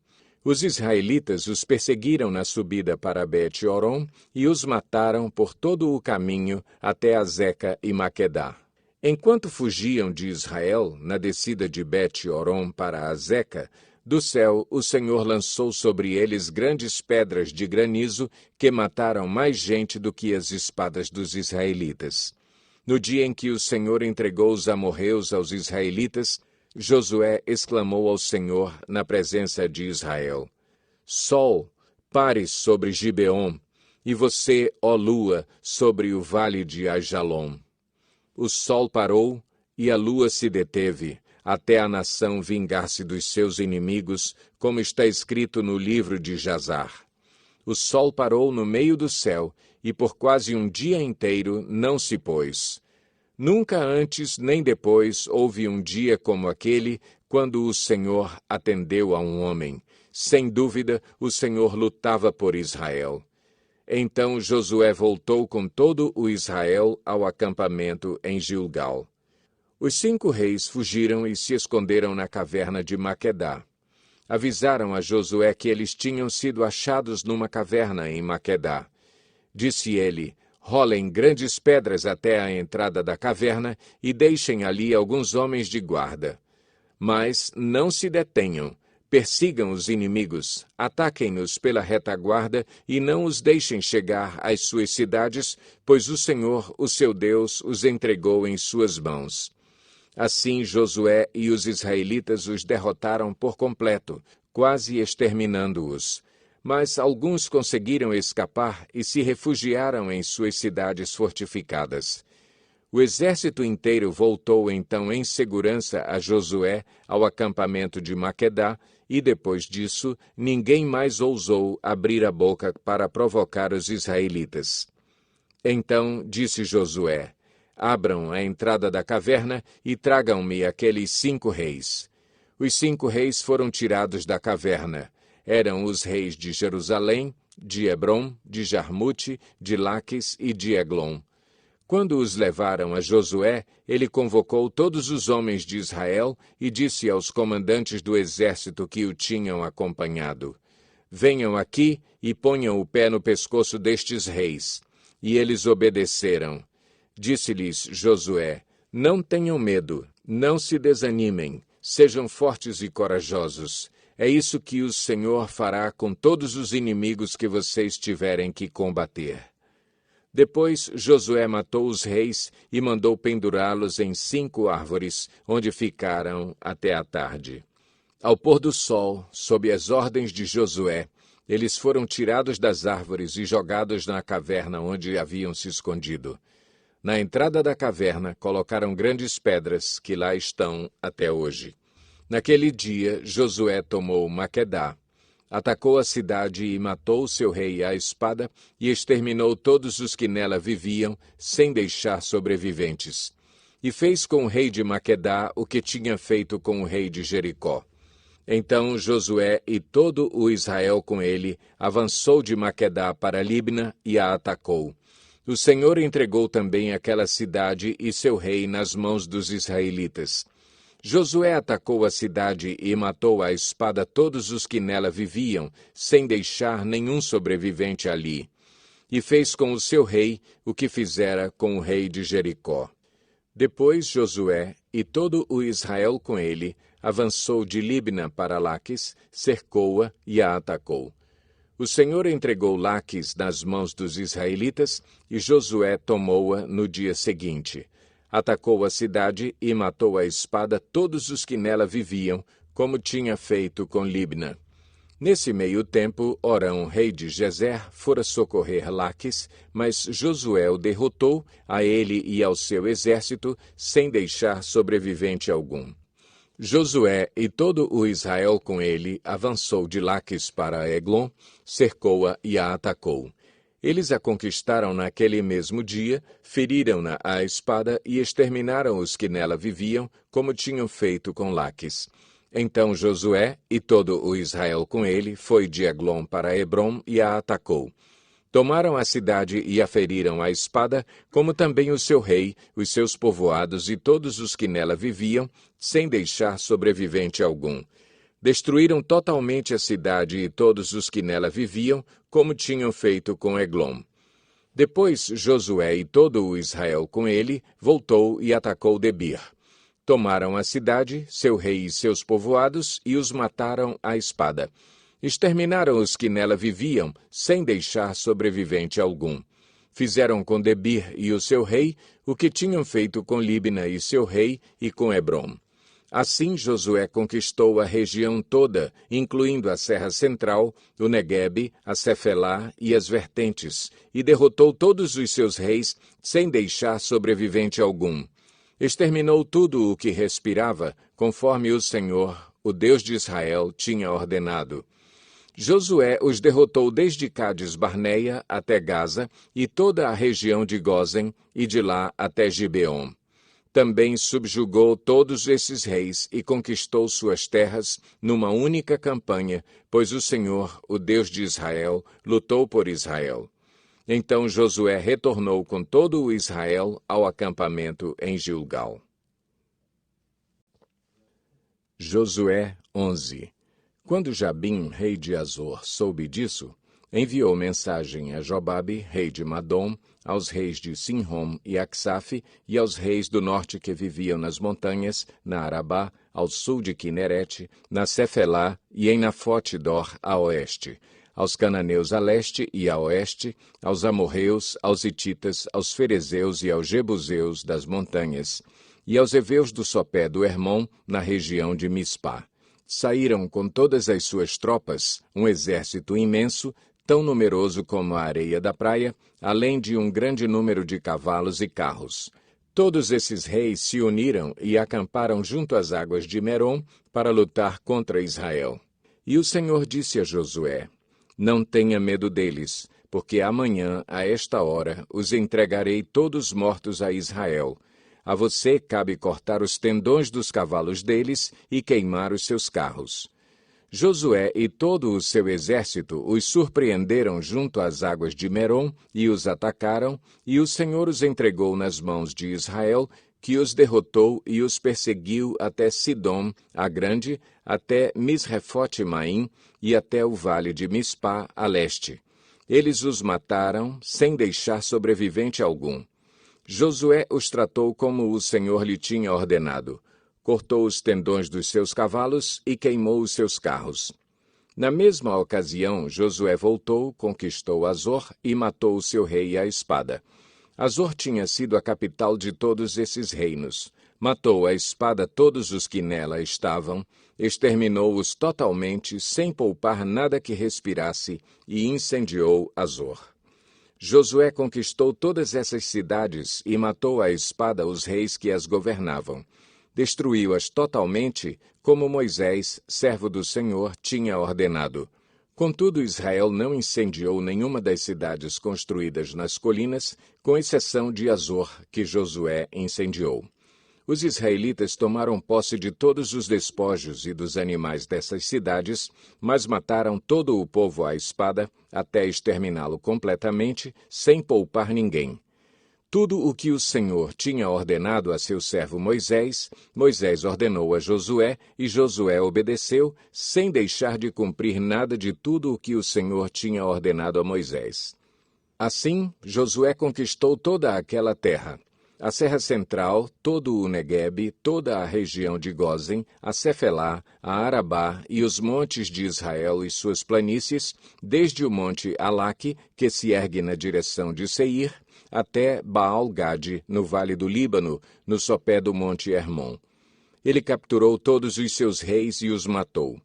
Os israelitas os perseguiram na subida para Bet-Horon e os mataram por todo o caminho até Azeca e Maquedá. Enquanto fugiam de Israel, na descida de Bet-Horon para Azeca, do céu o Senhor lançou sobre eles grandes pedras de granizo que mataram mais gente do que as espadas dos israelitas. No dia em que o Senhor entregou os amorreus aos israelitas, Josué exclamou ao Senhor na presença de Israel: Sol, pare sobre Gibeon, e você, ó lua, sobre o vale de Ajalon. O sol parou e a lua se deteve, até a nação vingar-se dos seus inimigos, como está escrito no livro de Jazar. O sol parou no meio do céu, e por quase um dia inteiro não se pôs. Nunca antes nem depois houve um dia como aquele, quando o Senhor atendeu a um homem. Sem dúvida, o Senhor lutava por Israel. Então Josué voltou com todo o Israel ao acampamento em Gilgal. Os 5 reis fugiram e se esconderam na caverna de Maquedá. Avisaram a Josué que eles tinham sido achados numa caverna em Maquedá. Disse ele: Rolem grandes pedras até a entrada da caverna e deixem ali alguns homens de guarda. Mas não se detenham, persigam os inimigos, ataquem-nos pela retaguarda e não os deixem chegar às suas cidades, pois o Senhor, o seu Deus, os entregou em suas mãos. Assim Josué e os israelitas os derrotaram por completo, quase exterminando-os. Mas alguns conseguiram escapar e se refugiaram em suas cidades fortificadas. O exército inteiro voltou então em segurança a Josué ao acampamento de Maquedá, e depois disso ninguém mais ousou abrir a boca para provocar os israelitas. Então disse Josué: Abram a entrada da caverna e tragam-me aqueles 5 reis. Os 5 reis foram tirados da caverna. Eram os reis de Jerusalém, de Hebrom, de Jarmute, de Laques e de Eglon. Quando os levaram a Josué, ele convocou todos os homens de Israel e disse aos comandantes do exército que o tinham acompanhado: Venham aqui e ponham o pé no pescoço destes reis. E eles obedeceram. Disse-lhes Josué: Não tenham medo, Não se desanimem, sejam fortes e corajosos. É isso que o Senhor fará com todos os inimigos que vocês tiverem que combater. Depois Josué matou os reis e mandou pendurá-los em 5 árvores, onde ficaram até a tarde. Ao pôr do sol, sob as ordens de Josué, eles foram tirados das árvores e jogados na caverna onde haviam se escondido. Na entrada da caverna colocaram grandes pedras, que lá estão até hoje. Naquele dia, Josué tomou Maquedá, atacou a cidade e matou seu rei à espada e exterminou todos os que nela viviam, sem deixar sobreviventes. E fez com o rei de Maquedá o que tinha feito com o rei de Jericó. Então Josué e todo o Israel com ele avançou de Maquedá para Libna e a atacou. O Senhor entregou também aquela cidade e seu rei nas mãos dos israelitas. Josué atacou a cidade e matou à espada todos os que nela viviam, sem deixar nenhum sobrevivente ali. E fez com o seu rei o que fizera com o rei de Jericó. Depois Josué e todo o Israel com ele avançou de Libna para Laques, cercou-a e a atacou. O Senhor entregou Laques nas mãos dos israelitas e Josué tomou-a no dia seguinte. Atacou a cidade e matou à espada todos os que nela viviam, como tinha feito com Libna. Nesse meio tempo, Orão, rei de Gezer, fora socorrer Laques, mas Josué o derrotou, a ele e ao seu exército, sem deixar sobrevivente algum. Josué e todo o Israel com ele avançou de Laques para Eglon, cercou-a e a atacou. Eles a conquistaram naquele mesmo dia, feriram-na à espada e exterminaram os que nela viviam, como tinham feito com Laques. Então Josué e todo o Israel com ele foi de Eglon para Hebrom e a atacou. Tomaram a cidade e a feriram à espada, como também o seu rei, os seus povoados e todos os que nela viviam, sem deixar sobrevivente algum. Destruíram totalmente a cidade e todos os que nela viviam, como tinham feito com Eglon. Depois Josué e todo o Israel com ele voltou e atacou Debir. Tomaram a cidade, seu rei e seus povoados, e os mataram à espada. Exterminaram os que nela viviam, sem deixar sobrevivente algum. Fizeram com Debir e o seu rei o que tinham feito com Libna e seu rei e com Hebrom. Assim Josué conquistou a região toda, incluindo a Serra Central, o Neguebe, a Cefelá e as vertentes, e derrotou todos os seus reis, sem deixar sobrevivente algum. Exterminou tudo o que respirava, conforme o Senhor, o Deus de Israel, tinha ordenado. Josué os derrotou desde Cades-Barneia até Gaza e toda a região de Gósen, e de lá até Gibeon. Também subjugou todos esses reis e conquistou suas terras numa única campanha, pois o Senhor, o Deus de Israel, lutou por Israel. Então Josué retornou com todo o Israel ao acampamento em Gilgal. Josué 11. Quando Jabim, rei de Azor, soube disso, enviou mensagem a Jobabe, rei de Madom, aos reis de Sinrom e Aksaf, e aos reis do norte que viviam nas montanhas, na Arabá, ao sul de Quinerete, na Cefelá e em Nafote-dor, a oeste, aos cananeus a leste e a oeste, aos amorreus, aos hititas, aos ferezeus e aos jebuseus das montanhas, e aos heveus do sopé do Hermon, na região de Mispá. Saíram com todas as suas tropas, um exército imenso, tão numeroso como a areia da praia, além de um grande número de cavalos e carros. Todos esses reis se uniram e acamparam junto às águas de Merom para lutar contra Israel. E o Senhor disse a Josué: Não tenha medo deles, porque amanhã, a esta hora, os entregarei todos mortos a Israel. A você cabe cortar os tendões dos cavalos deles e queimar os seus carros. Josué e todo o seu exército os surpreenderam junto às águas de Merom e os atacaram, e o Senhor os entregou nas mãos de Israel, que os derrotou e os perseguiu até Sidom, a grande, até Misrefote-Maim e até o vale de Mispá, a leste. Eles os mataram, sem deixar sobrevivente algum. Josué os tratou como o Senhor lhe tinha ordenado. cortou os tendões dos seus cavalos e queimou os seus carros. Na mesma ocasião, Josué voltou, conquistou Azor e matou o seu rei à espada. Azor tinha sido a capital de todos esses reinos. Matou à espada todos os que nela estavam, exterminou-os totalmente, sem poupar nada que respirasse, e incendiou Azor. Josué conquistou todas essas cidades e matou à espada os reis que as governavam. Destruiu-as totalmente, como Moisés, servo do Senhor, tinha ordenado. Contudo, Israel não incendiou nenhuma das cidades construídas nas colinas, com exceção de Azor, que Josué incendiou. Os israelitas tomaram posse de todos os despojos e dos animais dessas cidades, mas mataram todo o povo à espada, até exterminá-lo completamente, sem poupar ninguém. Tudo o que o Senhor tinha ordenado a seu servo Moisés, Moisés ordenou a Josué, e Josué obedeceu, sem deixar de cumprir nada de tudo o que o Senhor tinha ordenado a Moisés. Assim, Josué conquistou toda aquela terra. A Serra Central, todo o Neguebe, toda a região de Gósen, a Cefelá, a Arabá e os montes de Israel e suas planícies, desde o monte Alaque, que se ergue na direção de Seir, até Baal-Gade, no vale do Líbano, no sopé do monte Hermon. Ele capturou todos os seus reis e os matou.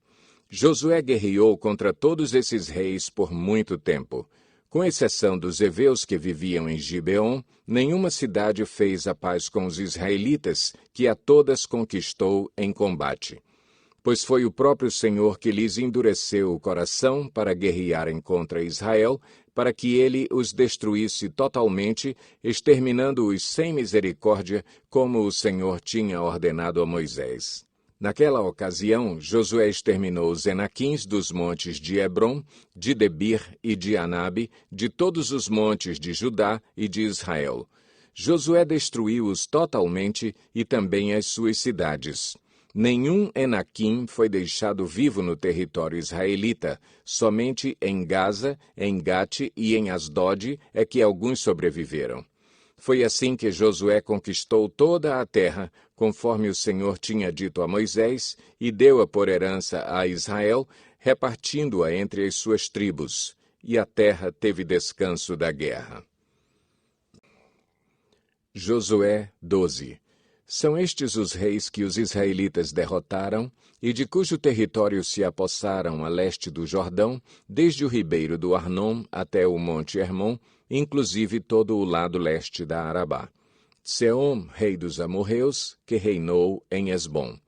Josué guerreou contra todos esses reis por muito tempo. Com exceção dos heveus que viviam em Gibeon, nenhuma cidade fez a paz com os israelitas, que a todas conquistou em combate. Pois foi o próprio Senhor que lhes endureceu o coração para guerrearem contra Israel, para que ele os destruísse totalmente, exterminando-os sem misericórdia, como o Senhor tinha ordenado a Moisés. Naquela ocasião, Josué exterminou os Enaquins dos montes de Hebrom, de Debir e de Anabe, de todos os montes de Judá e de Israel. Josué destruiu-os totalmente e também as suas cidades. Nenhum Enaquim foi deixado vivo no território israelita, somente em Gaza, em Gate e em Asdod é que alguns sobreviveram. Foi assim que Josué conquistou toda a terra, conforme o Senhor tinha dito a Moisés, e deu-a por herança a Israel, repartindo-a entre as suas tribos, e a terra teve descanso da guerra. Josué 12. São estes os reis que os israelitas derrotaram e de cujo território se apossaram a leste do Jordão, desde o ribeiro do Arnon até o monte Hermon, inclusive todo o lado leste da Arabá. Seom, rei dos amorreus, que reinou em Esbom.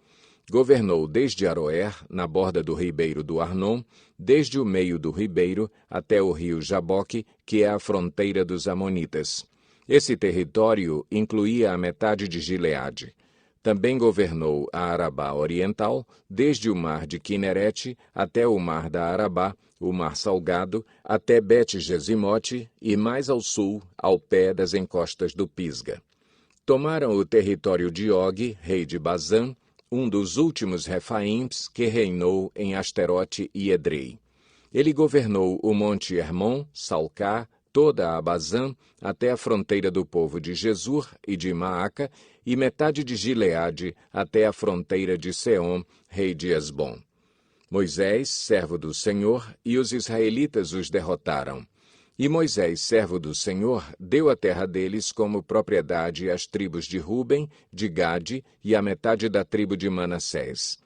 Governou desde Aroer, na borda do ribeiro do Arnon, desde o meio do ribeiro até o rio Jaboque, que é a fronteira dos amonitas. Esse território incluía a metade de Gileade. Também governou a Arabá Oriental, desde o mar de Quinerete até o mar da Arabá, o mar Salgado, até Bet-Gesimote e mais ao sul, ao pé das encostas do Pisga. Tomaram o território de Og, rei de Bazã, um dos últimos Refaíms que reinou em Asterote e Edrei. Ele governou o monte Hermon, Salcá, toda a Bazã, até a fronteira do povo de Jesur e de Maaca, e metade de Gileade, até a fronteira de Seom, rei de Esbom. Moisés, servo do Senhor, e os israelitas os derrotaram. E Moisés, servo do Senhor, deu a terra deles como propriedade às tribos de Ruben, de Gade e à metade da tribo de Manassés.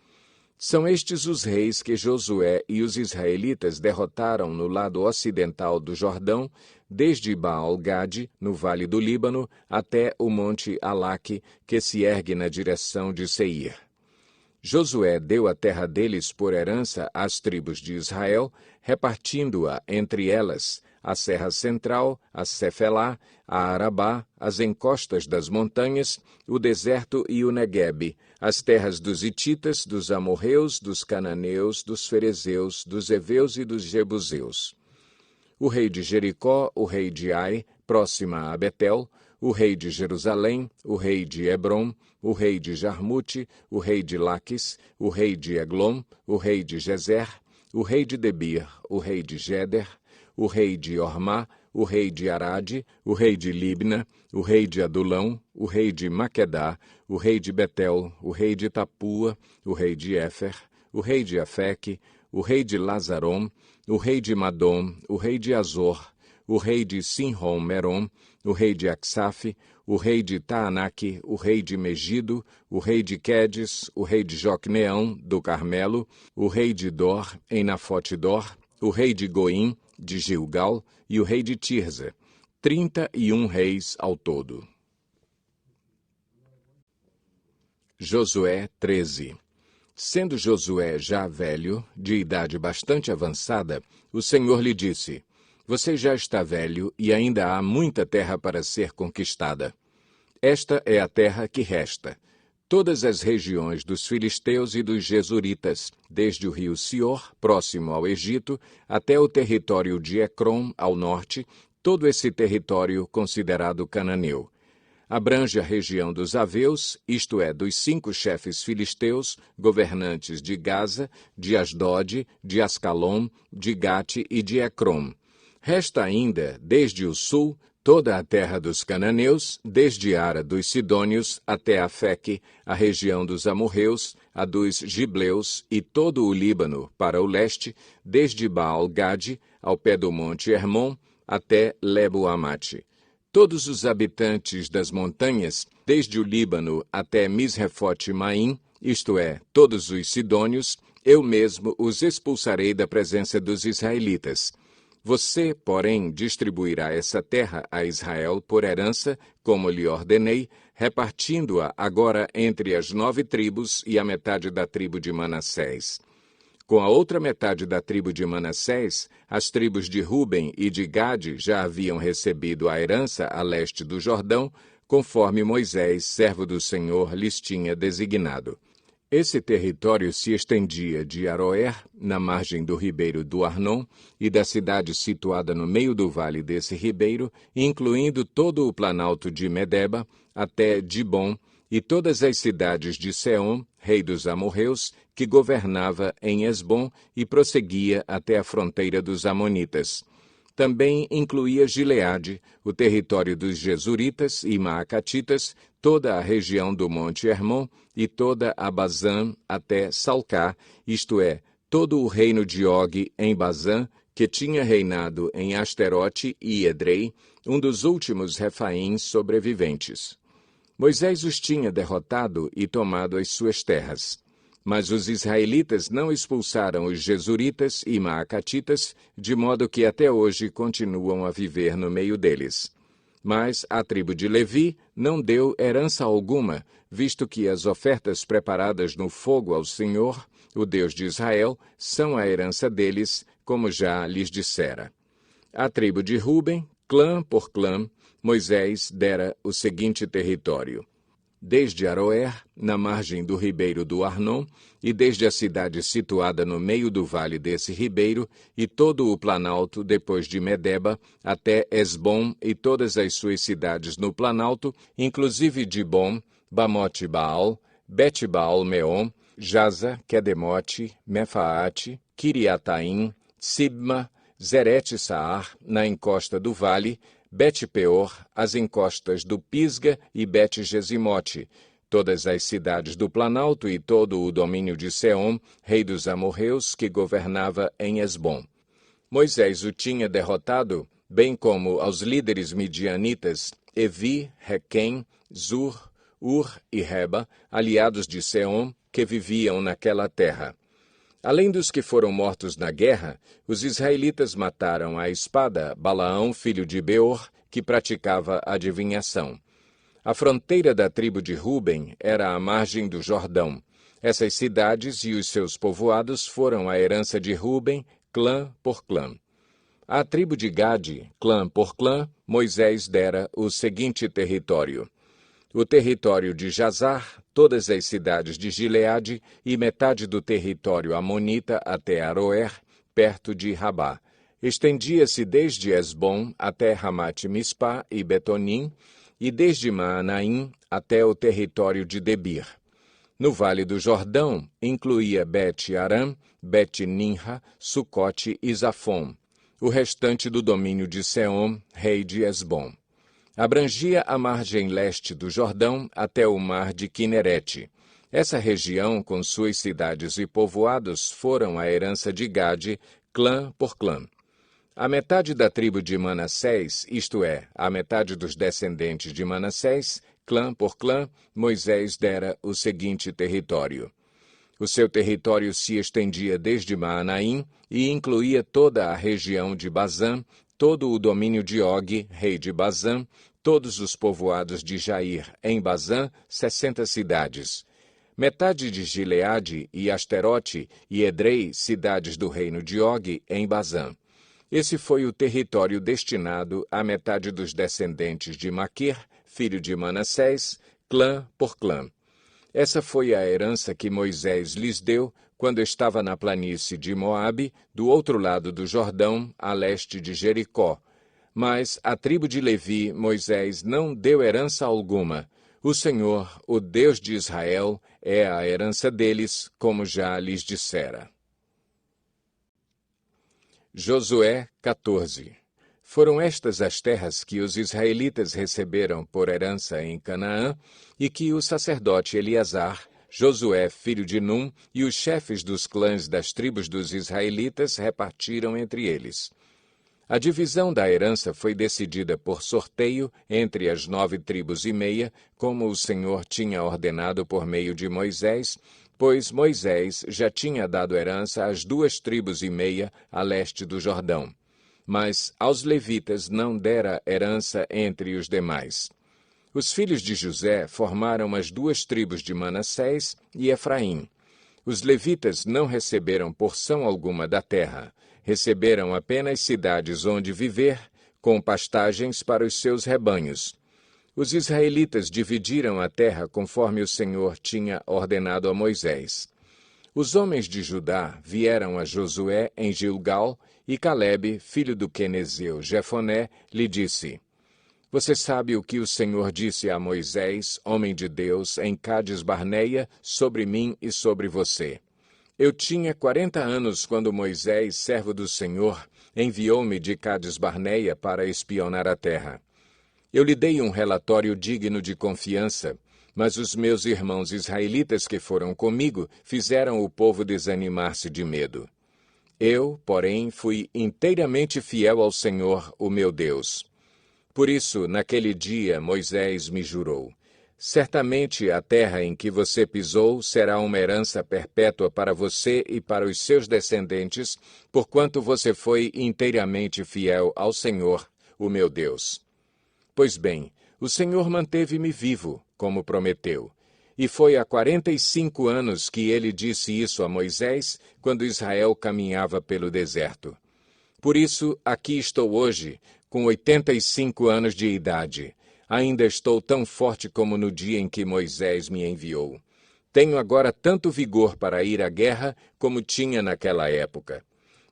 São estes os reis que Josué e os israelitas derrotaram no lado ocidental do Jordão, desde Baal-Gade, no vale do Líbano, até o monte Alaque, que se ergue na direção de Seir. Josué deu a terra deles por herança às tribos de Israel, repartindo-a entre elas, a Serra Central, a Cefelá, a Arabá, as encostas das montanhas, o deserto e o Neguebe, as terras dos hititas, dos amorreus, dos cananeus, dos ferezeus, dos heveus e dos jebuseus. O rei de Jericó, o rei de Ai, próxima a Betel, o rei de Jerusalém, o rei de Hebrom, o rei de Jarmute, o rei de Laquis, o rei de Eglom, o rei de Gezer, o rei de Debir, o rei de Geder, o rei de Ormá, o rei de Arade, o rei de Libna, o rei de Adulão, o rei de Maquedá, o rei de Betel, o rei de Tapua, o rei de Éfer, o rei de Afeque, o rei de Lazarom, o rei de Madom, o rei de Azor, o rei de Sinrom-Merom, o rei de Aksaf, o rei de Taanaque, o rei de Megido, o rei de Quedes, o rei de Joqueneão, do Carmelo, o rei de Dor, em Nafote-Dor, o rei de Goim, de Gilgal, e o rei de Tirza, 31 reis ao todo. Josué 13. Sendo Josué já velho, de idade bastante avançada, o Senhor lhe disse: Você já está velho e ainda há muita terra para ser conquistada. Esta é a terra que resta, todas as regiões dos filisteus e dos jesuritas, desde o rio Sior, próximo ao Egito, até o território de Ecrom, ao norte, todo esse território considerado cananeu. Abrange a região dos Aveus, isto é, dos 5 chefes filisteus, governantes de Gaza, de Asdod, de Ascalon, de Gate e de Ecrom. Resta ainda, desde o sul, toda a terra dos cananeus, desde Ara dos Sidônios até Afeque, a região dos amorreus, a dos gibleus e todo o Líbano, para o leste, desde Baal-Gade, ao pé do monte Hermon, até Lebo-Amate. Todos os habitantes das montanhas, desde o Líbano até Misrefote-Maim, isto é, todos os sidônios, eu mesmo os expulsarei da presença dos israelitas. Você, porém, distribuirá essa terra a Israel por herança, como lhe ordenei, repartindo-a agora entre as 9 tribos e a metade da tribo de Manassés. Com a outra metade da tribo de Manassés, as tribos de Ruben e de Gade já haviam recebido a herança a leste do Jordão, conforme Moisés, servo do Senhor, lhes tinha designado. Esse território se estendia de Aroer, na margem do ribeiro do Arnon, e da cidade situada no meio do vale desse ribeiro, incluindo todo o planalto de Medeba, até Dibom, e todas as cidades de Seom, rei dos amorreus, que governava em Esbom e prosseguia até a fronteira dos amonitas. Também incluía Gileade, o território dos jesuritas e maacatitas, toda a região do monte Hermon e toda a Bazã até Salcá, isto é, todo o reino de Og em Bazã, que tinha reinado em Asterote e Edrei, um dos últimos refaíns sobreviventes. Moisés os tinha derrotado e tomado as suas terras. Mas os israelitas não expulsaram os jesuritas e maacatitas, de modo que até hoje continuam a viver no meio deles. Mas a tribo de Levi não deu herança alguma, visto que as ofertas preparadas no fogo ao Senhor, o Deus de Israel, são a herança deles, como já lhes dissera. À tribo de Ruben, clã por clã, Moisés dera o seguinte território: desde Aroer, na margem do ribeiro do Arnon, e desde a cidade situada no meio do vale desse ribeiro, e todo o planalto depois de Medeba, até Esbom e todas as suas cidades no planalto, inclusive Dibom, Bamote-Baal, Bet-Baal-Meon, Jaza, Quedemote, Mefaate, Kiriataim, Sibma, Zerete-Saar, na encosta do vale, Bet-Peor, as encostas do Pisga e Bet-Gesimote, todas as cidades do Planalto e todo o domínio de Seom, rei dos amorreus, que governava em Esbom. Moisés o tinha derrotado, bem como aos líderes midianitas, Evi, Requem, Zur, Ur e Reba, aliados de Seom, que viviam naquela terra. Além dos que foram mortos na guerra, os israelitas mataram à espada Balaão, filho de Beor, que praticava adivinhação. A fronteira da tribo de Ruben era à margem do Jordão. Essas cidades e os seus povoados foram a herança de Ruben, clã por clã. À tribo de Gade, clã por clã, Moisés dera o seguinte território: o território de Jazar, todas as cidades de Gileade e metade do território amonita até Aroer, perto de Rabá. Estendia-se desde Esbom até Ramate-Mispá e Betonim, e desde Maanaim até o território de Debir. No Vale do Jordão, incluía Bet-Aram, Bet-Ninra, Sucote e Zafon. o restante do domínio de Seom, rei de Hesbom. Abrangia a margem leste do Jordão até o mar de Quinerete. Essa região, com suas cidades e povoados, foram a herança de Gade, clã por clã. A metade da tribo de Manassés, isto é, a metade dos descendentes de Manassés, clã por clã, Moisés dera o seguinte território. O seu território se estendia desde Maanaim e incluía toda a região de Bazã, todo o domínio de Og, rei de Bazã, todos os povoados de Jair, em Bazã, 60 cidades. Metade de Gileade e Asterote e Edrei, cidades do reino de Og, em Bazã. Esse foi o território destinado à metade dos descendentes de Maquir, filho de Manassés, clã por clã. Essa foi a herança que Moisés lhes deu quando estava na planície de Moabe, do outro lado do Jordão, a leste de Jericó. Mas à tribo de Levi, Moisés não deu herança alguma. O Senhor, o Deus de Israel, é a herança deles, como já lhes dissera. Josué 14. Foram estas as terras que os israelitas receberam por herança em Canaã e que o sacerdote Eleazar, Josué, filho de Num, e os chefes dos clãs das tribos dos israelitas repartiram entre eles. A divisão da herança foi decidida por sorteio entre as 9 tribos e meia, como o Senhor tinha ordenado por meio de Moisés, pois Moisés já tinha dado herança às 2 tribos e meia a leste do Jordão. Mas aos levitas não dera herança entre os demais. Os filhos de José formaram as 2 tribos de Manassés e Efraim. Os levitas não receberam porção alguma da terra. Receberam apenas cidades onde viver, com pastagens para os seus rebanhos. Os israelitas dividiram a terra conforme o Senhor tinha ordenado a Moisés. Os homens de Judá vieram a Josué em Gilgal, e Calebe, filho do quenezeu Jefoné, lhe disse: Você sabe o que o Senhor disse a Moisés, homem de Deus, em Cades Barneia, sobre mim e sobre você. Eu tinha 40 anos quando Moisés, servo do Senhor, enviou-me de Cades Barneia para espionar a terra. Eu lhe dei um relatório digno de confiança, mas os meus irmãos israelitas que foram comigo fizeram o povo desanimar-se de medo. Eu, porém, fui inteiramente fiel ao Senhor, o meu Deus. Por isso, naquele dia, Moisés me jurou: Certamente a terra em que você pisou será uma herança perpétua para você e para os seus descendentes, porquanto você foi inteiramente fiel ao Senhor, o meu Deus. Pois bem, o Senhor manteve-me vivo, como prometeu. E foi há 45 anos que ele disse isso a Moisés, quando Israel caminhava pelo deserto. Por isso, aqui estou hoje, com 85 anos de idade. Ainda estou tão forte como no dia em que Moisés me enviou. Tenho agora tanto vigor para ir à guerra como tinha naquela época.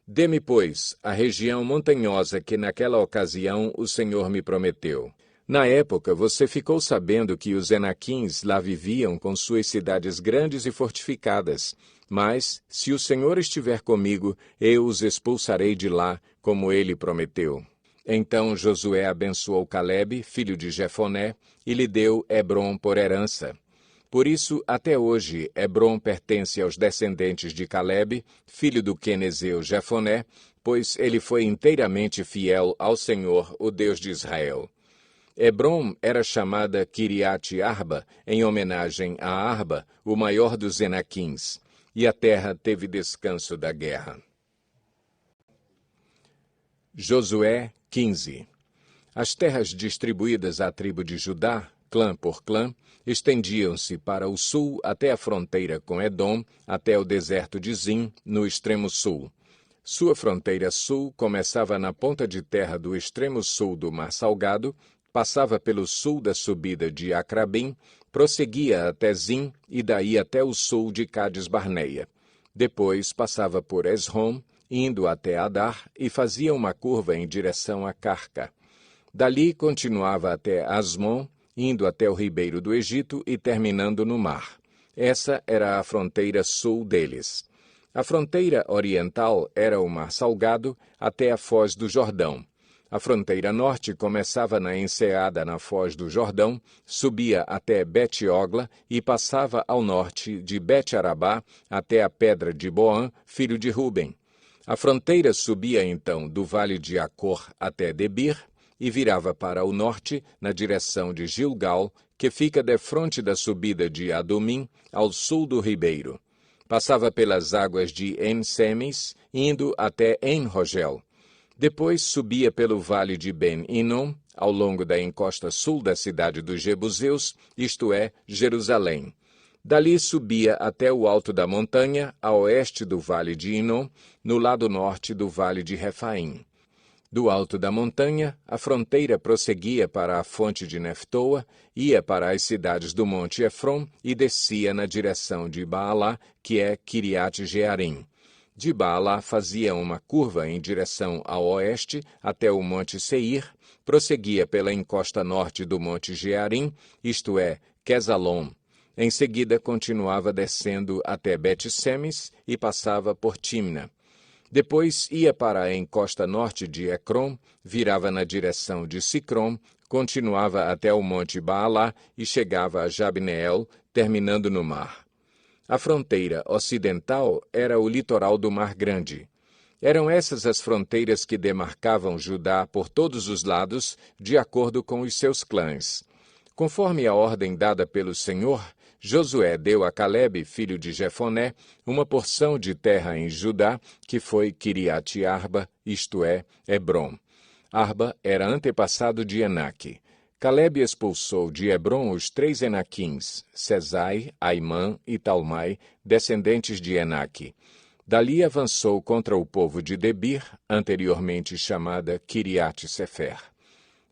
Dê-me, pois, a região montanhosa que naquela ocasião o Senhor me prometeu. Na época, você ficou sabendo que os Enaquins lá viviam com suas cidades grandes e fortificadas. Mas, se o Senhor estiver comigo, eu os expulsarei de lá, como ele prometeu. Então Josué abençoou Calebe, filho de Jefoné, e lhe deu Hebrom por herança. Por isso, até hoje, Hebrom pertence aos descendentes de Calebe, filho do quenezeu Jefoné, pois ele foi inteiramente fiel ao Senhor, o Deus de Israel. Hebrom era chamada Kiriat Arba, em homenagem a Arba, o maior dos Enaquins, e a terra teve descanso da guerra. Josué 15. As terras distribuídas à tribo de Judá, clã por clã, estendiam-se para o sul até a fronteira com Edom, até o deserto de Zim, no extremo sul. Sua fronteira sul começava na ponta de terra do extremo sul do Mar Salgado, passava pelo sul da subida de Acrabim, prosseguia até Zim e daí até o sul de Cades Barneia. Depois passava por Esrom, indo até Adar e fazia uma curva em direção a Carca. Dali continuava até Asmon, indo até o ribeiro do Egito e terminando no mar. Essa era a fronteira sul deles. A fronteira oriental era o Mar Salgado até a Foz do Jordão. A fronteira norte começava na enseada na Foz do Jordão, subia até Bet-Ogla e passava ao norte de Bet-Arabá até a pedra de Boã, filho de Ruben. A fronteira subia então do vale de Acor até Debir e virava para o norte na direção de Gilgal, que fica defronte da subida de Adumim, ao sul do ribeiro. Passava pelas águas de En-Semes, indo até En-Rogel. Depois subia pelo vale de Ben-Inom, ao longo da encosta sul da cidade dos Jebuseus, isto é, Jerusalém. Dali subia até o alto da montanha, a oeste do vale de Inom, no lado norte do vale de Refaim. Do alto da montanha, a fronteira prosseguia para a fonte de Neftoa, ia para as cidades do monte Efron e descia na direção de Baalá, que é Kiriat-Jearim. De Baalá fazia uma curva em direção ao oeste até o monte Seir, prosseguia pela encosta norte do monte Jearim, isto é, Quesalom. Em seguida continuava descendo até Bet-Semes e passava por Timna. Depois ia para a encosta norte de Ecrom, virava na direção de Sicrom, continuava até o monte Baalá e chegava a Jabneel, terminando no mar. A fronteira ocidental era o litoral do Mar Grande. Eram essas as fronteiras que demarcavam Judá por todos os lados, de acordo com os seus clãs. Conforme a ordem dada pelo Senhor, Josué deu a Calebe, filho de Jefoné, uma porção de terra em Judá, que foi Kiriat-Arba, isto é, Hebrom. Arba era antepassado de Enaque. Calebe expulsou de Hebrom os 3 Enaquins, Sesai, Aimã e Talmai, descendentes de Enaque. Dali avançou contra o povo de Debir, anteriormente chamada Kiriat-Sefer.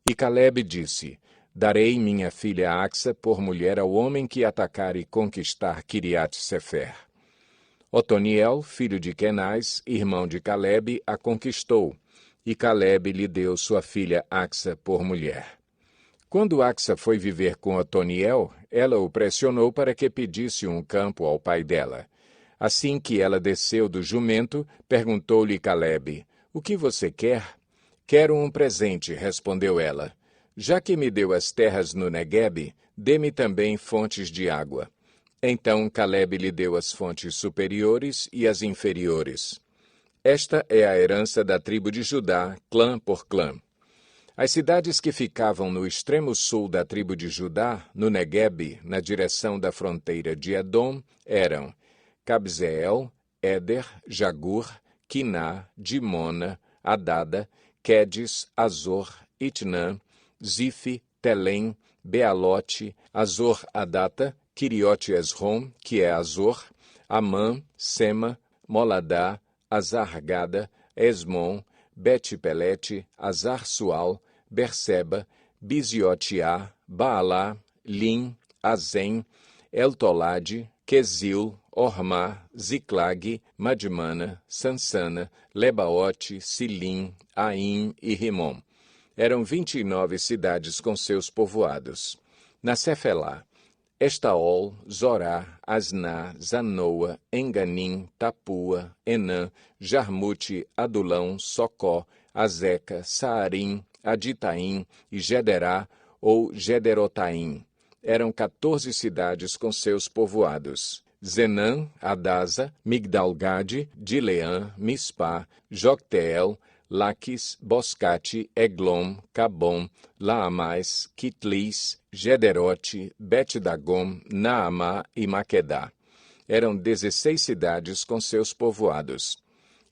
E Calebe disse: Darei minha filha Axa por mulher ao homem que atacar e conquistar Kiriat-Sefer. Otoniel, filho de Kenaz, irmão de Calebe, a conquistou, e Calebe lhe deu sua filha Axa por mulher. Quando Axa foi viver com Otoniel, ela o pressionou para que pedisse um campo ao pai dela. Assim que ela desceu do jumento, perguntou-lhe Calebe: O que você quer? Quero um presente, respondeu ela. Já que me deu as terras no Neguebe, dê-me também fontes de água. Então Calebe lhe deu as fontes superiores e as inferiores. Esta é a herança da tribo de Judá, clã por clã. As cidades que ficavam no extremo sul da tribo de Judá, no Neguebe, na direção da fronteira de Edom, eram Cabzeel, Éder, Jagur, Quiná, Dimona, Adada, Quedes, Azor, Itnã, Zife, Telém, Bealote, Azor-Adata, Quiriote-Esrom, que é Azor, Amã, Sema, Moladá, Azargada, Esmon, Bet-Pelete, Azar-Sual, Berseba, Biziotiá, Baalá, Lim, Azem, Eltolade, Quesil, Ormá, Ziclag, Madmana, Sansana, Lebaote, Silim, Aim e Rimom. Eram 29 cidades com seus povoados. Na Cefelá, Estaol, Zorá, Asná, Zanoa, Enganim, Tapua, Enã, Jarmute, Adulão, Socó, Azeca, Saarim, Aditaim e Gederá ou Gederotaim. Eram 14 cidades com seus povoados. Zenã, Adasa, Migdalgade, Dileã, Mispá, Jocteel, Laquis, Boscate, Eglom, Cabom, Laamais, Quitlis, Gederote, Bet-Dagom, Naamá e Maquedá. Eram 16 cidades com seus povoados.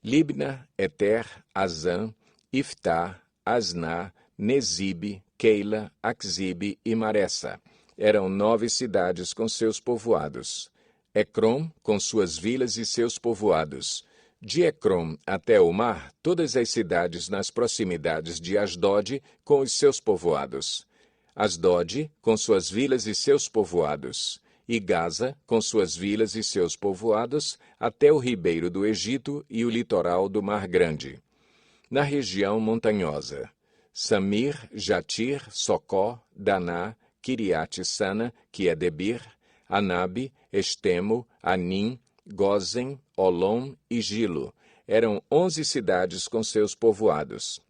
Libna, Eter, Azã, Iftá, Asná, Nezibe, Keila, Axibe e Maressa. Eram 9 cidades com seus povoados. Ecrom, com suas vilas e seus povoados. De Ecrom até o mar, todas as cidades nas proximidades de Asdod, com os seus povoados. Asdod, com suas vilas e seus povoados. E Gaza, com suas vilas e seus povoados, até o ribeiro do Egito e o litoral do Mar Grande. Na região montanhosa, Samir, Jatir, Socó, Daná, Kiriat-Sana, que é Debir, Anabe, Estemo, Anim, Gósen, Olom e Gilo. Eram 11 cidades com seus povoados.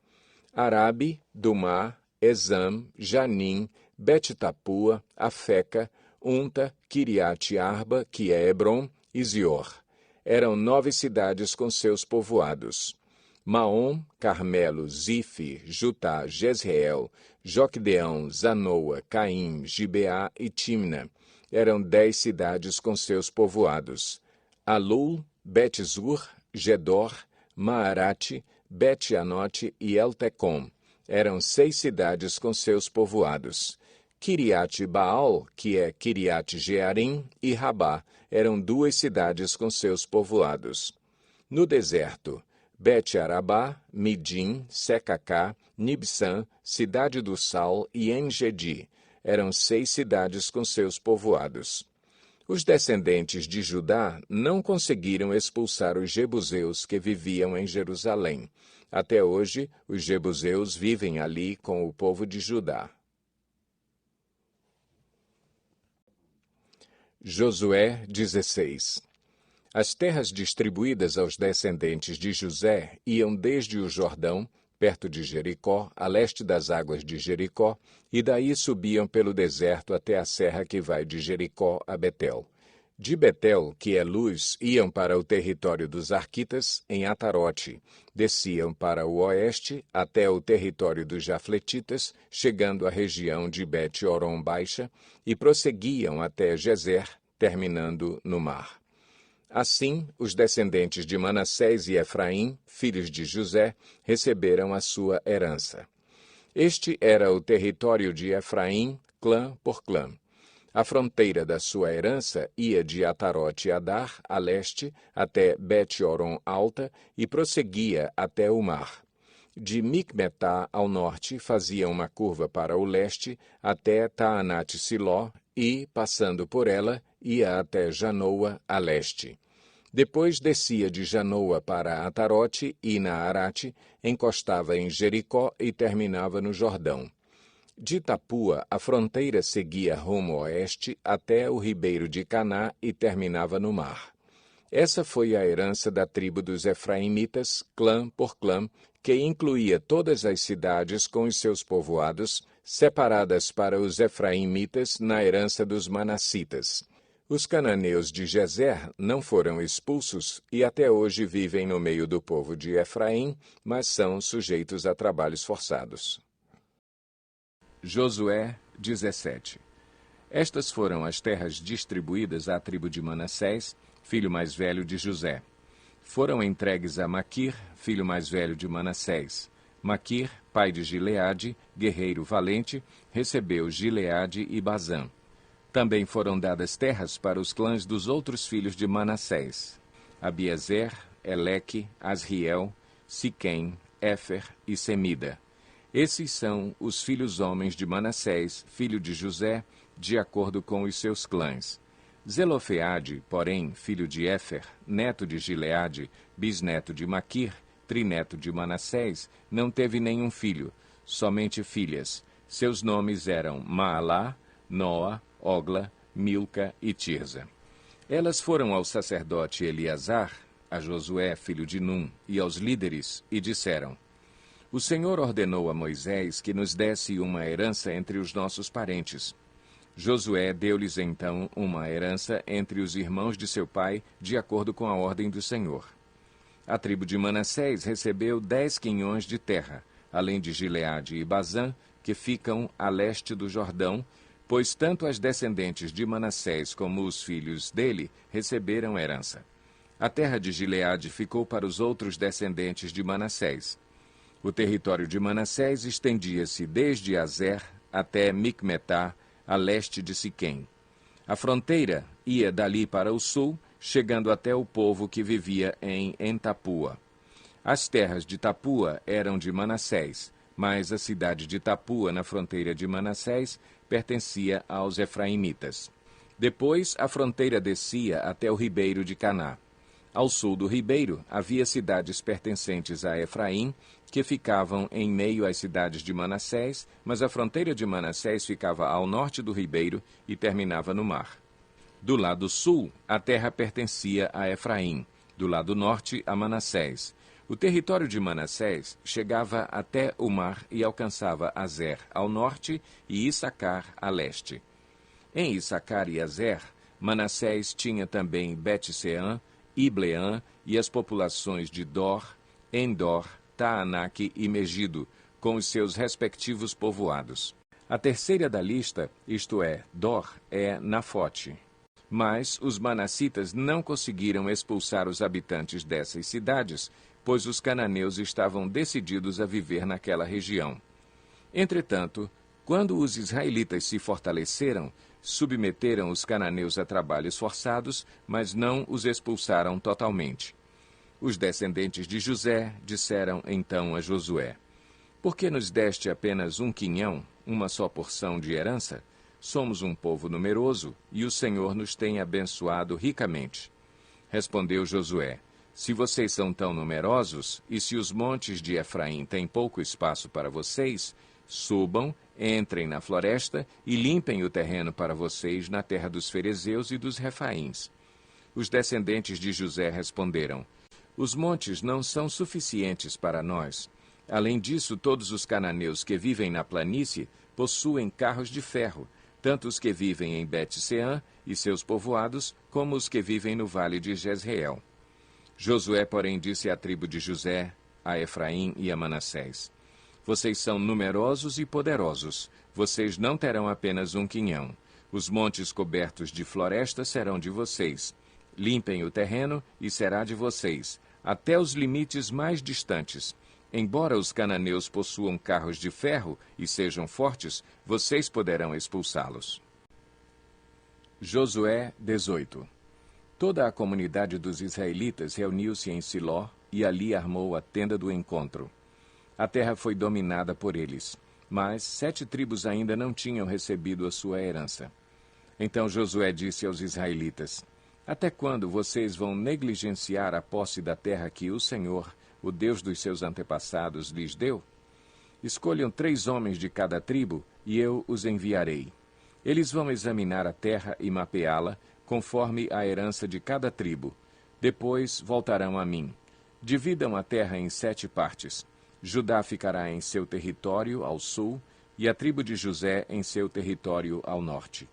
Arabe, Dumá, Ezam, Janim, Bet-Tapua, Afeca, Unta, Kiriat Arba, que é Hebron, e Zior. Eram 9 cidades com seus povoados. Maom, Carmelo, Zife, Jutá, Jezreel, Joquedeão, Zanoa, Caim, Gibeá e Timna. Eram 10 cidades com seus povoados. Alul, Bet-Zur, Gedor, Maarate, Bet-Anote e Eltecom. Eram 6 cidades com seus povoados. Kiriat Baal, que é Kiriat Jearim, e Rabá, eram 2 cidades com seus povoados. No deserto, Bet-Arabá, Midim, Secacá, Nibsã, Cidade do Sal e Engedi. Eram 6 cidades com seus povoados. Os descendentes de Judá não conseguiram expulsar os jebuseus que viviam em Jerusalém. Até hoje, os jebuseus vivem ali com o povo de Judá. Josué 16. As terras distribuídas aos descendentes de José iam desde o Jordão, perto de Jericó, a leste das águas de Jericó, e daí subiam pelo deserto até a serra que vai de Jericó a Betel. De Betel, que é Luz, iam para o território dos Arquitas, em Atarote. Desciam para o oeste, até o território dos Jafletitas, chegando à região de Bet-Horon Baixa, e prosseguiam até Gezer, terminando no mar. Assim, os descendentes de Manassés e Efraim, filhos de José, receberam a sua herança. Este era o território de Efraim, clã por clã. A fronteira da sua herança ia de Atarote-Adar, a leste, até Bet-Horon Alta e prosseguia até o mar. De Micmetá ao norte, fazia uma curva para o leste até Taanat-Siló e, passando por ela, ia até Janoa, a leste. Depois descia de Janoa para Atarote e Naarate, encostava em Jericó e terminava no Jordão. De Tapua, a fronteira seguia rumo oeste até o ribeiro de Caná e terminava no mar. Essa foi a herança da tribo dos Efraimitas, clã por clã, que incluía todas as cidades com os seus povoados, separadas para os Efraimitas na herança dos Manassitas. Os cananeus de Gezer não foram expulsos e até hoje vivem no meio do povo de Efraim, mas são sujeitos a trabalhos forçados. Josué 17. Estas foram as terras distribuídas à tribo de Manassés, filho mais velho de José. Foram entregues a Maquir, filho mais velho de Manassés. Maquir, pai de Gileade, guerreiro valente, recebeu Gileade e Bazã. Também foram dadas terras para os clãs dos outros filhos de Manassés: Abiezer, Eleque, Asriel, Siquém, Éfer e Semida. Esses são os filhos homens de Manassés, filho de José, de acordo com os seus clãs. Zelofeade, porém, filho de Éfer, neto de Gileade, bisneto de Maquir, trineto de Manassés, não teve nenhum filho, somente filhas. Seus nomes eram Maalá, Noa, Ogla, Milca e Tirza. Elas foram ao sacerdote Eleazar, a Josué, filho de Num, e aos líderes, e disseram: O Senhor ordenou a Moisés que nos desse uma herança entre os nossos parentes. Josué deu-lhes então uma herança entre os irmãos de seu pai, de acordo com a ordem do Senhor. A tribo de Manassés recebeu 10 quinhões de terra, além de Gileade e Bazã, que ficam a leste do Jordão, pois tanto as descendentes de Manassés como os filhos dele receberam herança. A terra de Gileade ficou para os outros descendentes de Manassés. O território de Manassés estendia-se desde Azer até Micmetá, a leste de Siquém. A fronteira ia dali para o sul, chegando até o povo que vivia em Entapua. As terras de Tapua eram de Manassés, mas a cidade de Tapua, na fronteira de Manassés, pertencia aos Efraimitas. Depois, a fronteira descia até o ribeiro de Caná. Ao sul do ribeiro, havia cidades pertencentes a Efraim, que ficavam em meio às cidades de Manassés, mas a fronteira de Manassés ficava ao norte do ribeiro e terminava no mar. Do lado sul, a terra pertencia a Efraim, do lado norte, a Manassés. O território de Manassés chegava até o mar e alcançava Azer, ao norte, e Issacar, a leste. Em Issacar e Azer, Manassés tinha também Bet-Seã, Ibleã e as populações de Dor, Endor, Taanaque e Megido, com os seus respectivos povoados. A terceira da lista, isto é, Dor, é Nafote. Mas os manassitas não conseguiram expulsar os habitantes dessas cidades, pois os cananeus estavam decididos a viver naquela região. Entretanto, quando os israelitas se fortaleceram, submeteram os cananeus a trabalhos forçados, mas não os expulsaram totalmente. Os descendentes de José disseram então a Josué: Por que nos deste apenas um quinhão, uma só porção de herança? Somos um povo numeroso, e o Senhor nos tem abençoado ricamente. Respondeu Josué: Se vocês são tão numerosos, e se os montes de Efraim têm pouco espaço para vocês, subam, entrem na floresta e limpem o terreno para vocês na terra dos ferezeus e dos refaíns. Os descendentes de José responderam: Os montes não são suficientes para nós. Além disso, todos os cananeus que vivem na planície possuem carros de ferro, tanto os que vivem em Bet-Seã e seus povoados, como os que vivem no vale de Jezreel. Josué, porém, disse à tribo de José, a Efraim e a Manassés: Vocês são numerosos e poderosos. Vocês não terão apenas um quinhão. Os montes cobertos de floresta serão de vocês. Limpem o terreno e será de vocês, até os limites mais distantes. Embora os cananeus possuam carros de ferro e sejam fortes, vocês poderão expulsá-los. Josué 18. Toda a comunidade dos israelitas reuniu-se em Siló e ali armou a tenda do encontro. A terra foi dominada por eles, mas 7 tribos ainda não tinham recebido a sua herança. Então Josué disse aos israelitas: Até quando vocês vão negligenciar a posse da terra que o Senhor, o Deus dos seus antepassados, lhes deu? Escolham 3 homens de cada tribo, e eu os enviarei. Eles vão examinar a terra e mapeá-la, conforme a herança de cada tribo. Depois voltarão a mim. Dividam a terra em 7 partes. Judá ficará em seu território ao sul, e a tribo de José em seu território ao norte.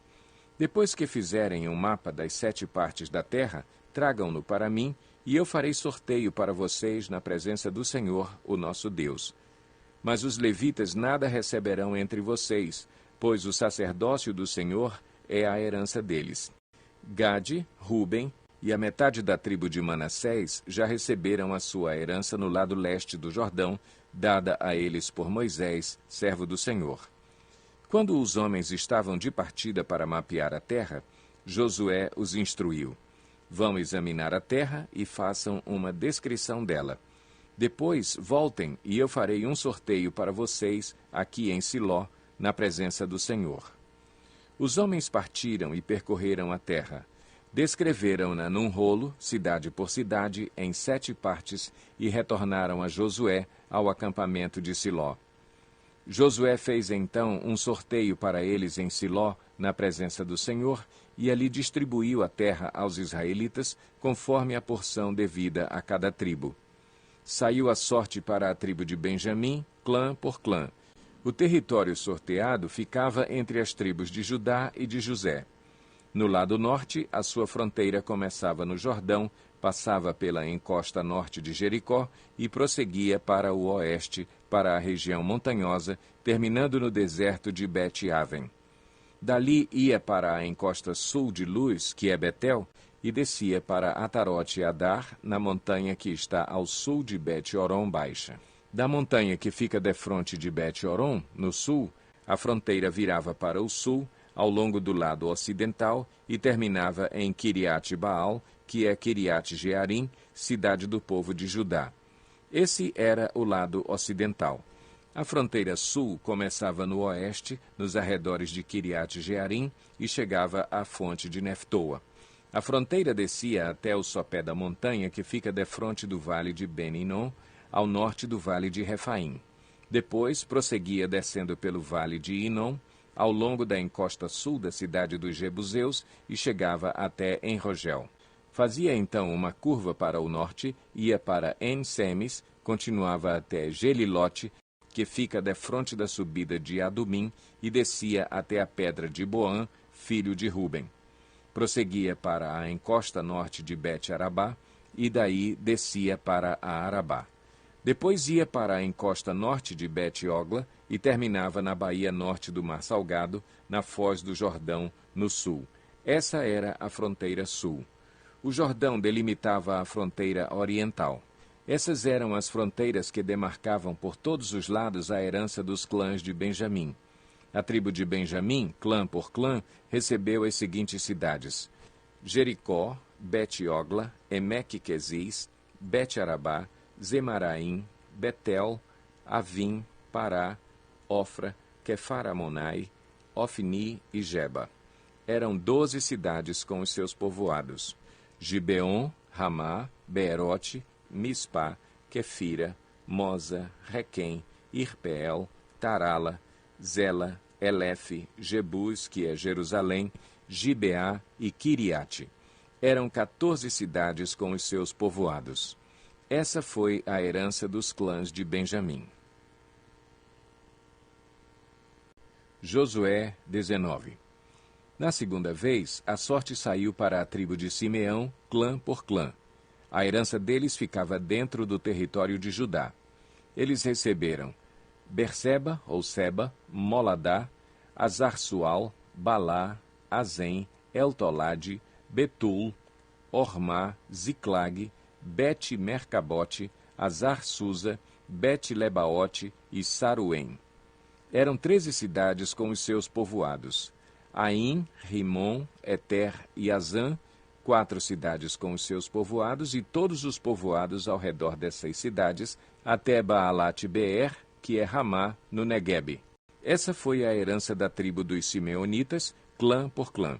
Depois que fizerem um mapa das 7 partes da terra, tragam-no para mim, e eu farei sorteio para vocês na presença do Senhor, o nosso Deus. Mas os levitas nada receberão entre vocês, pois o sacerdócio do Senhor é a herança deles. Gade, Ruben e a metade da tribo de Manassés já receberam a sua herança no lado leste do Jordão, dada a eles por Moisés, servo do Senhor. Quando os homens estavam de partida para mapear a terra, Josué os instruiu: Vão examinar a terra e façam uma descrição dela. Depois voltem e eu farei um sorteio para vocês aqui em Siló, na presença do Senhor. Os homens partiram e percorreram a terra. Descreveram-na num rolo, cidade por cidade, em 7 partes, e retornaram a Josué ao acampamento de Siló. Josué fez então um sorteio para eles em Siló, na presença do Senhor, e ali distribuiu a terra aos israelitas, conforme a porção devida a cada tribo. Saiu a sorte para a tribo de Benjamim, clã por clã. O território sorteado ficava entre as tribos de Judá e de José. No lado norte, a sua fronteira começava no Jordão, passava pela encosta norte de Jericó e prosseguia para o oeste, para a região montanhosa, terminando no deserto de Bet-Aven. Dali ia para a encosta sul de Luz, que é Betel, e descia para Atarote-Adar, na montanha que está ao sul de Bet-Horon Baixa. Da montanha que fica defronte de Bet-Horon, no sul, a fronteira virava para o sul, ao longo do lado ocidental, e terminava em Kiriat-Baal, que é Kiriat-Jearim, cidade do povo de Judá. Esse era o lado ocidental. A fronteira sul começava no oeste, nos arredores de Kiriat-Jearim, e chegava à fonte de Neftoa. A fronteira descia até o sopé da montanha que fica defronte do vale de Ben-Hinom, ao norte do vale de Refaim. Depois prosseguia descendo pelo vale de Hinom, ao longo da encosta sul da cidade dos Jebuseus e chegava até Enrogel. Fazia então uma curva para o norte, ia para En-Semes, continuava até Gelilote, que fica defronte da subida de Adumim, e descia até a pedra de Boã, filho de Ruben. Prosseguia para a encosta norte de Bet-Arabá, e daí descia para a Arabá. Depois ia para a encosta norte de Bet-Ogla e terminava na baía norte do Mar Salgado, na foz do Jordão, no sul. Essa era a fronteira sul. O Jordão delimitava a fronteira oriental. Essas eram as fronteiras que demarcavam por todos os lados a herança dos clãs de Benjamim. A tribo de Benjamim, clã por clã, recebeu as seguintes cidades: Jericó, Bet-Ogla, Emeque-Quezis, Bet-Arabá, Zemaraim, Betel, Avim, Pará, Ofra, Quefar-Amonai, Ofni e Geba. Eram 12 cidades com os seus povoados: Gibeon, Ramá, Beerote, Mispá, Quefira, Moza, Requém, Irpeel, Tarala, Zela, Elefe, Jebus, que é Jerusalém, Gibeá e Quiriate. Eram 14 cidades com os seus povoados. Essa foi a herança dos clãs de Benjamim. Josué 19. Na segunda vez, a sorte saiu para a tribo de Simeão, clã por clã. A herança deles ficava dentro do território de Judá. Eles receberam Berseba, ou Seba, Moladá, Azar-Sual, Balá, Azem, Eltolade, Betul, Ormá, Ziclag, Bet-Mercabote, Azar-Susa, Bet-Lebaote e Saruém. Eram 13 cidades com os seus povoados: Aim, Rimon, Eter e Azã, 4 cidades com os seus povoados, e todos os povoados ao redor dessas cidades, até Baalat-Beer, que é Ramá, no Neguebe. Essa foi a herança da tribo dos Simeonitas, clã por clã.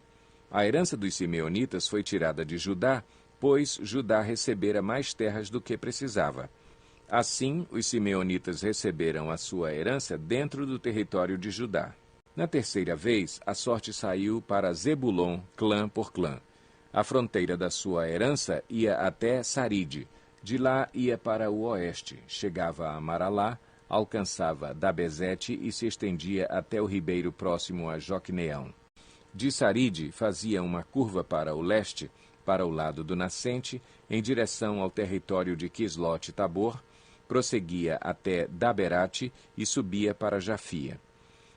A herança dos Simeonitas foi tirada de Judá, pois Judá recebera mais terras do que precisava. Assim, os Simeonitas receberam a sua herança dentro do território de Judá. Na terceira vez, a sorte saiu para Zebulon, clã por clã. A fronteira da sua herança ia até Saride. De lá ia para o oeste, chegava a Maralá, alcançava Dabezete e se estendia até o ribeiro próximo a Joquneão. De Saride fazia uma curva para o leste, para o lado do nascente, em direção ao território de Quislote-Tabor, prosseguia até Daberate e subia para Jafia.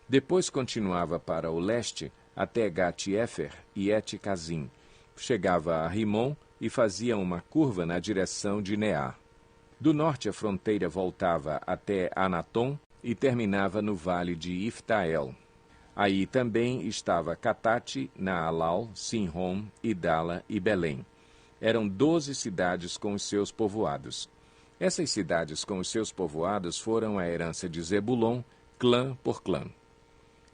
Depois continuava para o leste até Gat-Efer e Et-Cazim. Chegava a Rimon e fazia uma curva na direção de Neá. Do norte a fronteira voltava até Anatom e terminava no vale de Iftael. Aí também estava Catate, Naalal, Sinrom, Idala e Belém. Eram 12 cidades com os seus povoados. Essas cidades com os seus povoados foram a herança de Zebulon, clã por clã.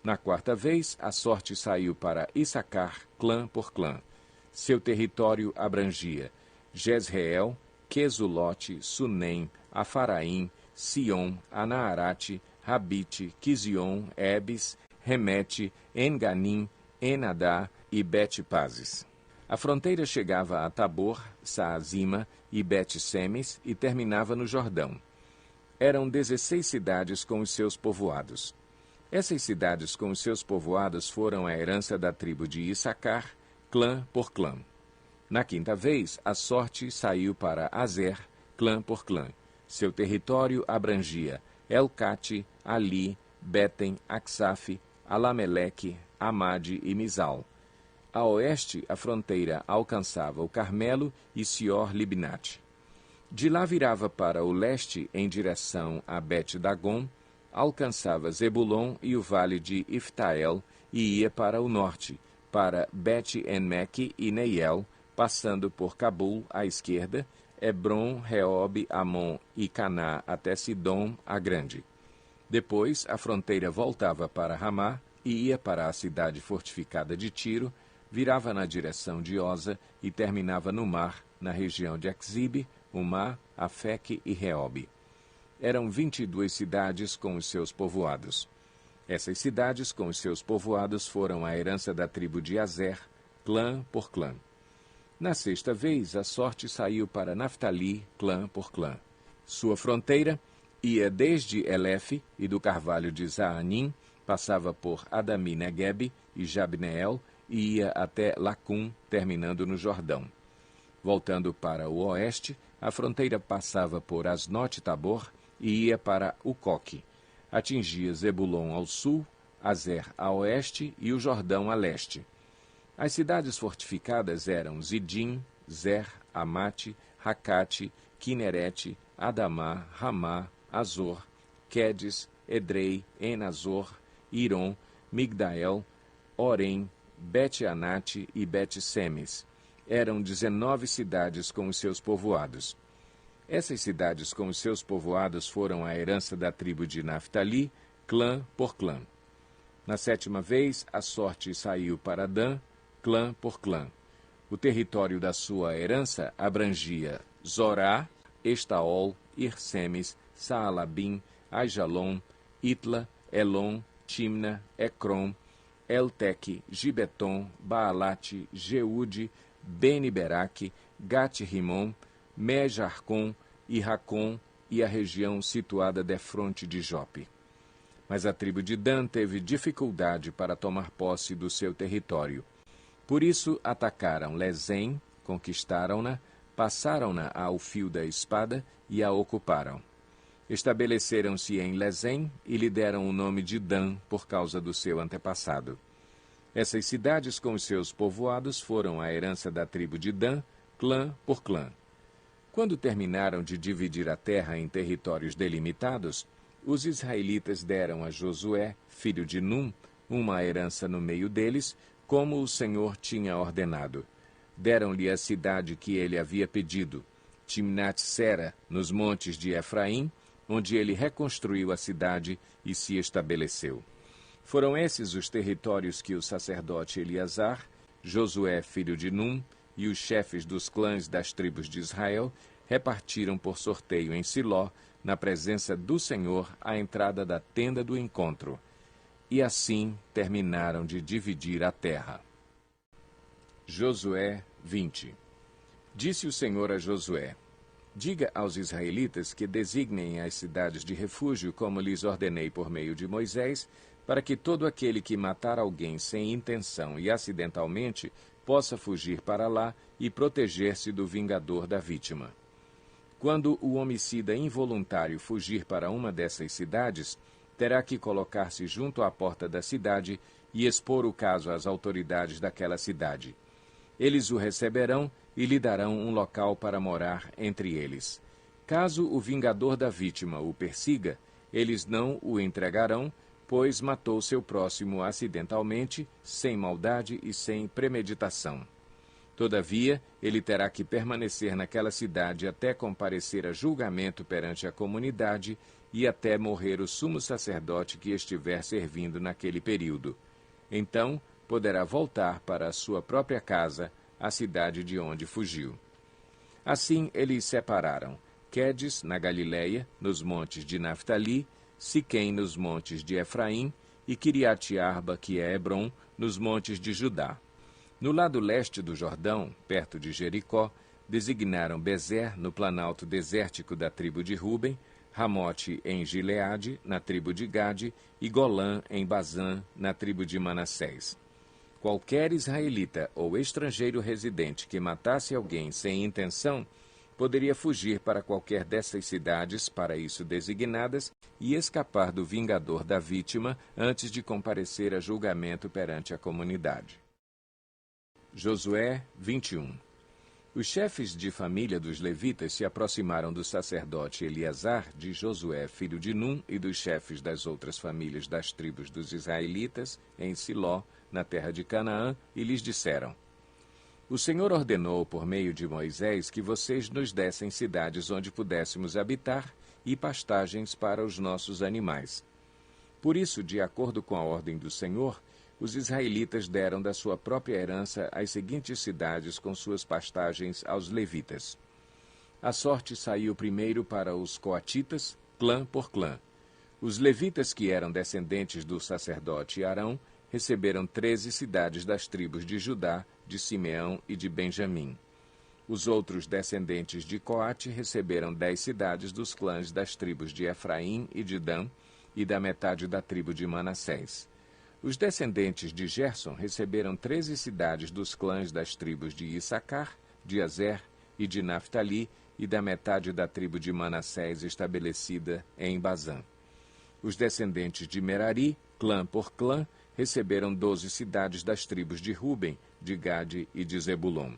Na quarta vez, a sorte saiu para Issacar, clã por clã. Seu território abrangia Jezreel, Quesulote, Sunem, Afaraim, Sion, Anaarate, Rabite, Quizion, Ebes, Remete, Enganim, Enadá e Bet-Pazes. A fronteira chegava a Tabor, Saazima e Bet-Semes e terminava no Jordão. Eram 16 cidades com os seus povoados. Essas cidades com os seus povoados foram a herança da tribo de Issacar, clã por clã. Na quinta vez, a sorte saiu para Azer, clã por clã. Seu território abrangia Elcate, Ali, Beten, Aksaf, Alameleque, Amade e Mizal. A oeste, a fronteira alcançava o Carmelo e Sior-Libnate. De lá virava para o leste, em direção a Bet-Dagon, alcançava Zebulon e o vale de Iftael e ia para o norte, para Bet-Enmeque e Neiel, passando por Cabul à esquerda, Hebron, Reob, Amon e Caná até Sidom, a Grande. Depois, a fronteira voltava para Ramá e ia para a cidade fortificada de Tiro, virava na direção de Oza e terminava no mar, na região de Axibe, Umá, Afeque e Reob. Eram 22 cidades com os seus povoados. Essas cidades, com os seus povoados, foram a herança da tribo de Azer, clã por clã. Na sexta vez, a sorte saiu para Naftali, clã por clã. Sua fronteira ia desde Elefe e do carvalho de Zaanim, passava por Adami Negueb e Jabneel e ia até Lacum, terminando no Jordão. Voltando para o oeste, a fronteira passava por Asnote Tabor e ia para Ucoque. Atingia Zebulon ao sul, Azer a oeste e o Jordão a leste. As cidades fortificadas eram Zidim, Zer, Amate, Racate, Quinerete, Adamá, Ramá, Azor, Quedes, Edrei, Enazor, Iron, Migdael, Orem, Bet-Anate e Bet-Semes. Eram 19 cidades com os seus povoados. Essas cidades com os seus povoados foram a herança da tribo de Naftali, clã por clã. Na sétima vez, a sorte saiu para Dan, clã por clã. O território da sua herança abrangia Zorá, Estaol, Irsemes, Saalabim, Aijalon, Itla, Elon, Timna, Ecrom, Elteque, Gibeton, Baalate, Jeude, Beni-Beraque, Gat-Rimon, Mejarcom e Racom e a região situada defronte de Jope. Mas a tribo de Dan teve dificuldade para tomar posse do seu território. Por isso atacaram Lezém, conquistaram-na, passaram-na ao fio da espada e a ocuparam. Estabeleceram-se em Lezém e lhe deram o nome de Dan por causa do seu antepassado. Essas cidades com os seus povoados foram a herança da tribo de Dan, clã por clã. Quando terminaram de dividir a terra em territórios delimitados, os israelitas deram a Josué, filho de Num, uma herança no meio deles, como o Senhor tinha ordenado. Deram-lhe a cidade que ele havia pedido, Timnat-Sera, nos montes de Efraim, onde ele reconstruiu a cidade e se estabeleceu. Foram esses os territórios que o sacerdote Eleazar, Josué, filho de Num, e os chefes dos clãs das tribos de Israel repartiram por sorteio em Siló, na presença do Senhor, à entrada da tenda do encontro. E assim terminaram de dividir a terra. Josué 20. Disse o Senhor a Josué: diga aos israelitas que designem as cidades de refúgio, como lhes ordenei por meio de Moisés, para que todo aquele que matar alguém sem intenção e acidentalmente possa fugir para lá e proteger-se do vingador da vítima. Quando o homicida involuntário fugir para uma dessas cidades, terá que colocar-se junto à porta da cidade e expor o caso às autoridades daquela cidade. Eles o receberão e lhe darão um local para morar entre eles. Caso o vingador da vítima o persiga, eles não o entregarão, pois matou seu próximo acidentalmente, sem maldade e sem premeditação. Todavia, ele terá que permanecer naquela cidade até comparecer a julgamento perante a comunidade e até morrer o sumo sacerdote que estiver servindo naquele período. Então, poderá voltar para a sua própria casa, a cidade de onde fugiu. Assim, eles separaram Quedes, na Galiléia, nos montes de Naftali, Siquém, nos montes de Efraim, e Quiriate-Arba, que é Hebrom, nos montes de Judá. No lado leste do Jordão, perto de Jericó, designaram Bezer, no planalto desértico da tribo de Ruben, Ramote em Gileade, na tribo de Gade, e Golã em Bazã, na tribo de Manassés. Qualquer israelita ou estrangeiro residente que matasse alguém sem intenção poderia fugir para qualquer dessas cidades para isso designadas e escapar do vingador da vítima antes de comparecer a julgamento perante a comunidade. Josué 21. Os chefes de família dos levitas se aproximaram do sacerdote Eleazar, de Josué, filho de Num, e dos chefes das outras famílias das tribos dos israelitas, em Siló, na terra de Canaã, e lhes disseram: o Senhor ordenou por meio de Moisés que vocês nos dessem cidades onde pudéssemos habitar e pastagens para os nossos animais. Por isso, de acordo com a ordem do Senhor, os israelitas deram da sua própria herança as seguintes cidades com suas pastagens aos levitas. A sorte saiu primeiro para os coatitas, clã por clã. Os levitas que eram descendentes do sacerdote Arão receberam 13 cidades das tribos de Judá, de Simeão e de Benjamim. Os outros descendentes de Coate receberam 10 cidades dos clãs das tribos de Efraim e de Dan e da metade da tribo de Manassés. Os descendentes de Gerson receberam 13 cidades dos clãs das tribos de Issacar, de Azer e de Naftali e da metade da tribo de Manassés estabelecida em Bazã. Os descendentes de Merari, clã por clã, receberam 12 cidades das tribos de Ruben, de Gade e de Zebulon.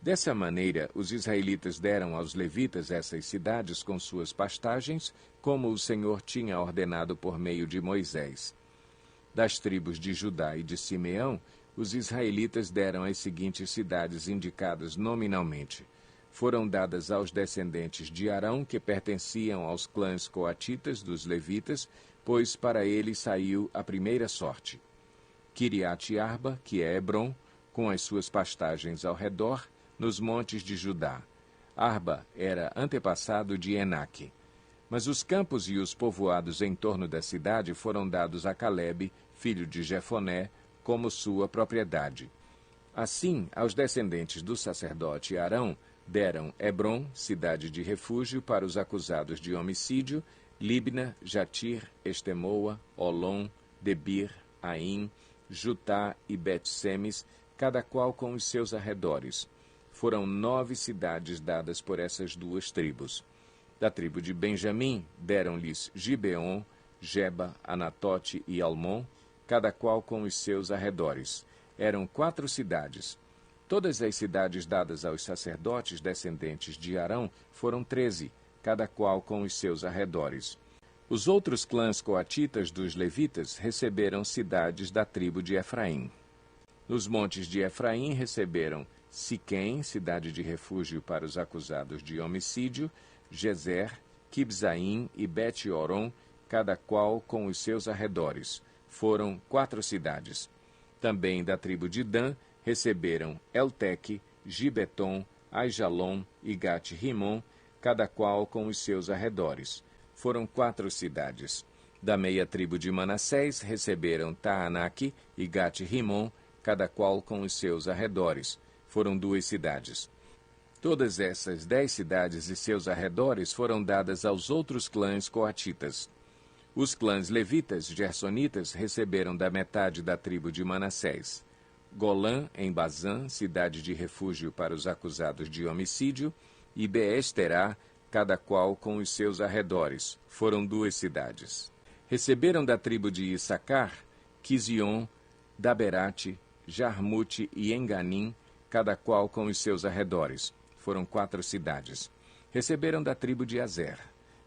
Dessa maneira, os israelitas deram aos levitas essas cidades com suas pastagens, como o Senhor tinha ordenado por meio de Moisés. Das tribos de Judá e de Simeão, os israelitas deram as seguintes cidades indicadas nominalmente. Foram dadas aos descendentes de Arão, que pertenciam aos clãs coatitas dos levitas, pois para eles saiu a primeira sorte. Quiriate-Arba, que é Hebron, com as suas pastagens ao redor, nos montes de Judá. Arba era antepassado de Enaque. Mas os campos e os povoados em torno da cidade foram dados a Calebe, filho de Jefoné, como sua propriedade. Assim, aos descendentes do sacerdote Arão, deram Hebron, cidade de refúgio para os acusados de homicídio, Libna, Jatir, Estemoa, Olom, Debir, Aim, Jutá e Bet-Semes, cada qual com os seus arredores. Foram 9 cidades dadas por essas duas tribos. Da tribo de Benjamim, deram-lhes Gibeon, Geba, Anatote e Almon, cada qual com os seus arredores. Eram 4 cidades. Todas as cidades dadas aos sacerdotes descendentes de Arão foram 13, cada qual com os seus arredores. Os outros clãs coatitas dos levitas receberam cidades da tribo de Efraim. Nos montes de Efraim receberam Siquém, cidade de refúgio para os acusados de homicídio, Gezer, Quibzaim e Bet-Oron, cada qual com os seus arredores. Foram 4 cidades. Também da tribo de Dan receberam Elteque, Gibeton, Aijalon e Gat-Rimon, cada qual com os seus arredores. Foram 4 cidades. Da meia tribo de Manassés receberam Taanaque e Gat-Rimon, cada qual com os seus arredores. Foram 2 cidades. Todas essas 10 cidades e seus arredores foram dadas aos outros clãs coatitas. Os clãs levitas, gersonitas, receberam da metade da tribo de Manassés Golã, em Bazã, cidade de refúgio para os acusados de homicídio, e Beesterá, cada qual com os seus arredores. Foram 2 cidades. Receberam da tribo de Issacar Quizion, Daberate, Jarmute e Enganim, cada qual com os seus arredores. Foram 4 cidades. Receberam da tribo de Azer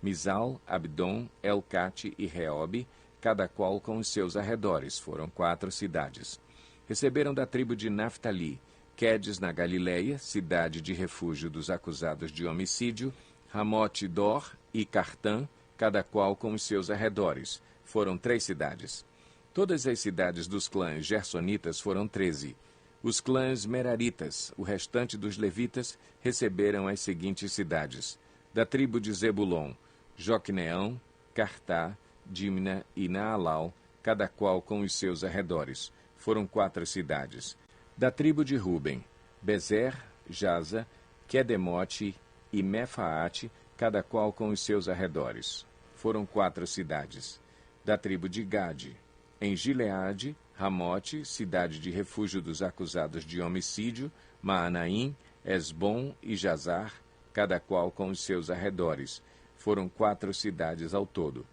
Misal, Abdon, Elcate e Reobe, cada qual com os seus arredores. Foram 4 cidades. Receberam da tribo de Naftali Quedes na Galileia, cidade de refúgio dos acusados de homicídio, Ramote-Dor e Cartã, cada qual com os seus arredores. Foram 3 cidades. Todas as cidades dos clãs gersonitas foram 13. Os clãs meraritas, o restante dos levitas, receberam as seguintes cidades. Da tribo de Zebulon, Joqueneão, Cartá, Dimna e Naalau, cada qual com os seus arredores. Foram 4 cidades. Da tribo de Ruben, Bezer, Jaza, Quedemote e Mefaate, cada qual com os seus arredores. Foram 4 cidades. Da tribo de Gade, em Gileade, Ramote, cidade de refúgio dos acusados de homicídio, Maanaim, Esbom e Jazar, cada qual com os seus arredores. Foram 4 cidades ao todo.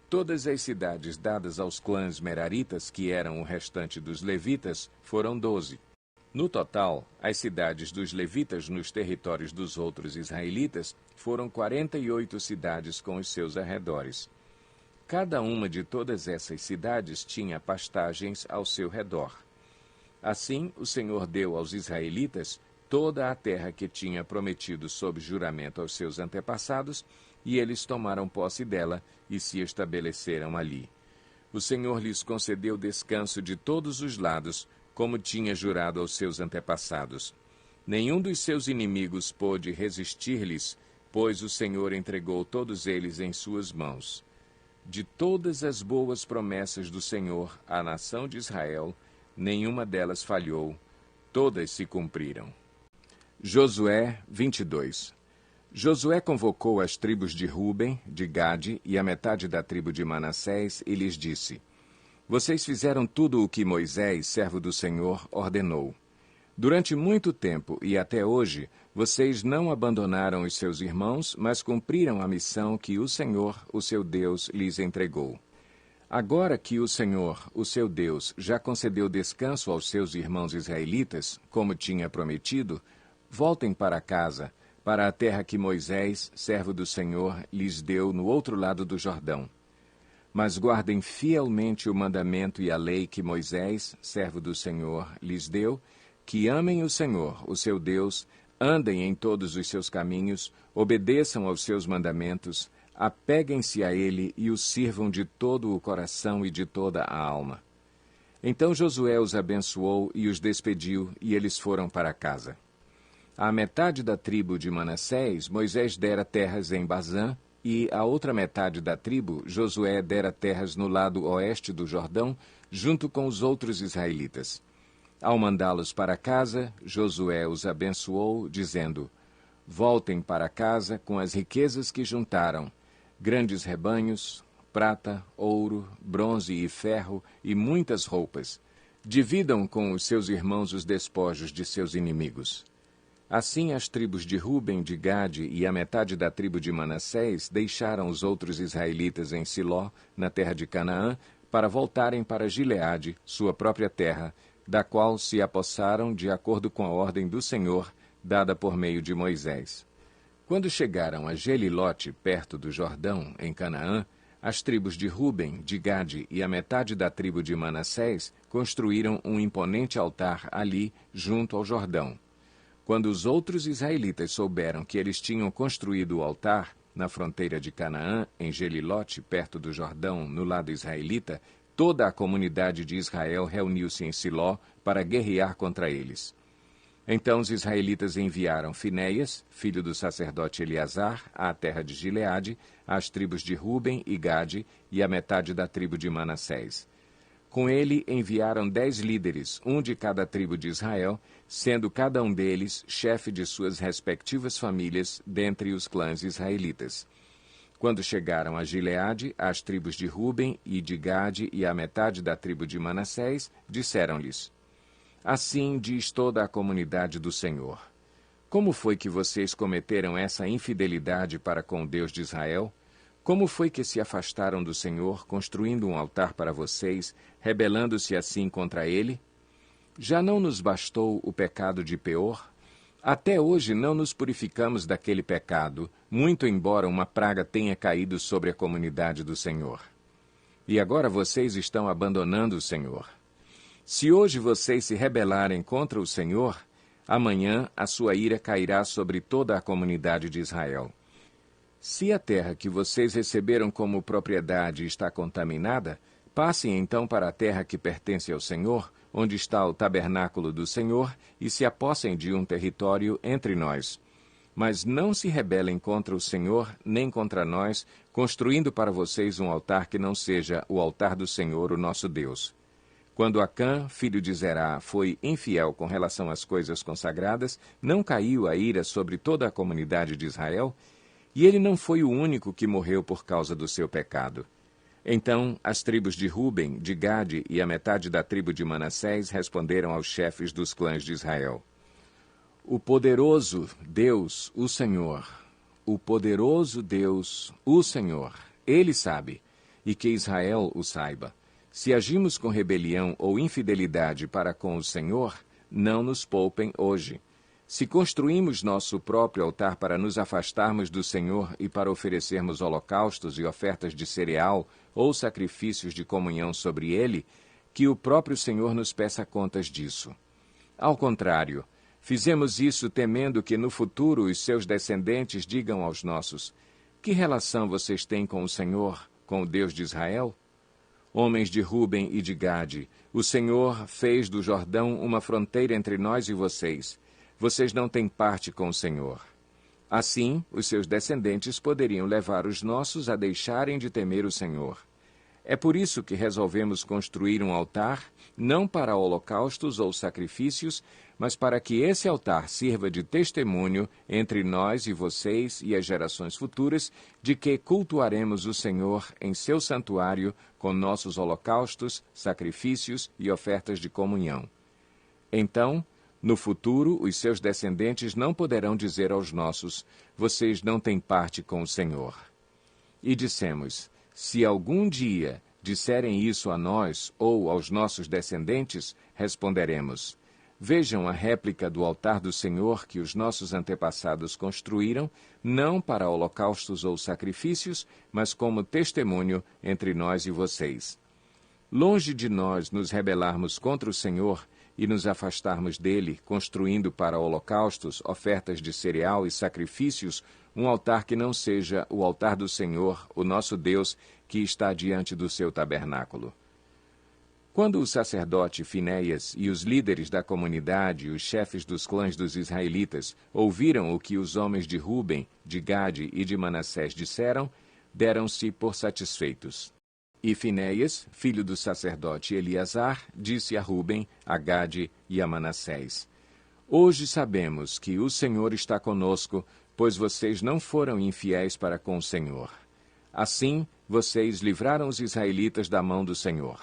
Todas as cidades dadas aos clãs meraritas, que eram o restante dos levitas, foram 12. No total, as cidades dos levitas nos territórios dos outros israelitas foram 48 cidades com os seus arredores. Cada uma de todas essas cidades tinha pastagens ao seu redor. Assim, o Senhor deu aos israelitas toda a terra que tinha prometido sob juramento aos seus antepassados, e eles tomaram posse dela e se estabeleceram ali. O Senhor lhes concedeu descanso de todos os lados, como tinha jurado aos seus antepassados. Nenhum dos seus inimigos pôde resistir-lhes, pois o Senhor entregou todos eles em suas mãos. De todas as boas promessas do Senhor à nação de Israel, nenhuma delas falhou, todas se cumpriram. Josué 22. Josué convocou as tribos de Ruben, de Gade e a metade da tribo de Manassés e lhes disse: Vocês fizeram tudo o que Moisés, servo do Senhor, ordenou. Durante muito tempo e até hoje, vocês não abandonaram os seus irmãos, mas cumpriram a missão que o Senhor, o seu Deus, lhes entregou. Agora que o Senhor, o seu Deus, já concedeu descanso aos seus irmãos israelitas, como tinha prometido, voltem para casa, para a terra que Moisés, servo do Senhor, lhes deu no outro lado do Jordão. Mas guardem fielmente o mandamento e a lei que Moisés, servo do Senhor, lhes deu, que amem o Senhor, o seu Deus, andem em todos os seus caminhos, obedeçam aos seus mandamentos, apeguem-se a ele e o sirvam de todo o coração e de toda a alma. Então Josué os abençoou e os despediu, e eles foram para casa. À metade da tribo de Manassés, Moisés dera terras em Bazã, e a outra metade da tribo, Josué dera terras no lado oeste do Jordão, junto com os outros israelitas. Ao mandá-los para casa, Josué os abençoou, dizendo: Voltem para casa com as riquezas que juntaram, grandes rebanhos, prata, ouro, bronze e ferro e muitas roupas. Dividam com os seus irmãos os despojos de seus inimigos. Assim as tribos de Ruben, de Gade e a metade da tribo de Manassés deixaram os outros israelitas em Siló, na terra de Canaã, para voltarem para Gileade, sua própria terra, da qual se apossaram de acordo com a ordem do Senhor, dada por meio de Moisés. Quando chegaram a Gelilote, perto do Jordão, em Canaã, as tribos de Ruben, de Gade e a metade da tribo de Manassés construíram um imponente altar ali, junto ao Jordão. Quando os outros israelitas souberam que eles tinham construído o altar na fronteira de Canaã, em Gelilote, perto do Jordão, no lado israelita, toda a comunidade de Israel reuniu-se em Siló para guerrear contra eles. Então os israelitas enviaram Finéias, filho do sacerdote Eleazar, à terra de Gileade, às tribos de Ruben e Gade e à metade da tribo de Manassés. Com ele enviaram 10 líderes, um de cada tribo de Israel, sendo cada um deles chefe de suas respectivas famílias dentre os clãs israelitas. Quando chegaram a Gileade, as tribos de Ruben e de Gade e a metade da tribo de Manassés, disseram-lhes: Assim diz toda a comunidade do Senhor: Como foi que vocês cometeram essa infidelidade para com o Deus de Israel? Como foi que se afastaram do Senhor, construindo um altar para vocês, rebelando-se assim contra ele? Já não nos bastou o pecado de Peor? Até hoje não nos purificamos daquele pecado, muito embora uma praga tenha caído sobre a comunidade do Senhor. E agora vocês estão abandonando o Senhor. Se hoje vocês se rebelarem contra o Senhor, amanhã a sua ira cairá sobre toda a comunidade de Israel. Se a terra que vocês receberam como propriedade está contaminada, passem então para a terra que pertence ao Senhor, onde está o tabernáculo do Senhor, e se apossem de um território entre nós. Mas não se rebelem contra o Senhor, nem contra nós, construindo para vocês um altar que não seja o altar do Senhor, o nosso Deus. Quando Acã, filho de Zerá, foi infiel com relação às coisas consagradas, não caiu a ira sobre toda a comunidade de Israel? E ele não foi o único que morreu por causa do seu pecado. Então as tribos de Ruben, de Gade e a metade da tribo de Manassés responderam aos chefes dos clãs de Israel: O poderoso Deus, o Senhor, o poderoso Deus, o Senhor, Ele sabe, e que Israel o saiba. Se agimos com rebelião ou infidelidade para com o Senhor, não nos poupem hoje. Se construímos nosso próprio altar para nos afastarmos do Senhor e para oferecermos holocaustos e ofertas de cereal ou sacrifícios de comunhão sobre ele, que o próprio Senhor nos peça contas disso. Ao contrário, fizemos isso temendo que no futuro os seus descendentes digam aos nossos: Que relação vocês têm com o Senhor, com o Deus de Israel? Homens de Ruben e de Gade, o Senhor fez do Jordão uma fronteira entre nós e vocês. Vocês não têm parte com o Senhor. Assim, os seus descendentes poderiam levar os nossos a deixarem de temer o Senhor. É por isso que resolvemos construir um altar, não para holocaustos ou sacrifícios, mas para que esse altar sirva de testemunho entre nós e vocês e as gerações futuras de que cultuaremos o Senhor em seu santuário com nossos holocaustos, sacrifícios e ofertas de comunhão. Então, no futuro, os seus descendentes não poderão dizer aos nossos: vocês não têm parte com o Senhor. E dissemos: se algum dia disserem isso a nós ou aos nossos descendentes, responderemos: vejam a réplica do altar do Senhor que os nossos antepassados construíram, não para holocaustos ou sacrifícios, mas como testemunho entre nós e vocês. Longe de nós nos rebelarmos contra o Senhor e nos afastarmos dele, construindo para holocaustos, ofertas de cereal e sacrifícios, um altar que não seja o altar do Senhor, o nosso Deus, que está diante do seu tabernáculo. Quando o sacerdote Finéias e os líderes da comunidade e os chefes dos clãs dos israelitas ouviram o que os homens de Ruben, de Gade e de Manassés disseram, deram-se por satisfeitos. E Finéias, filho do sacerdote Eleazar, disse a Ruben, a Gade e a Manassés: hoje sabemos que o Senhor está conosco, pois vocês não foram infiéis para com o Senhor. Assim, vocês livraram os israelitas da mão do Senhor.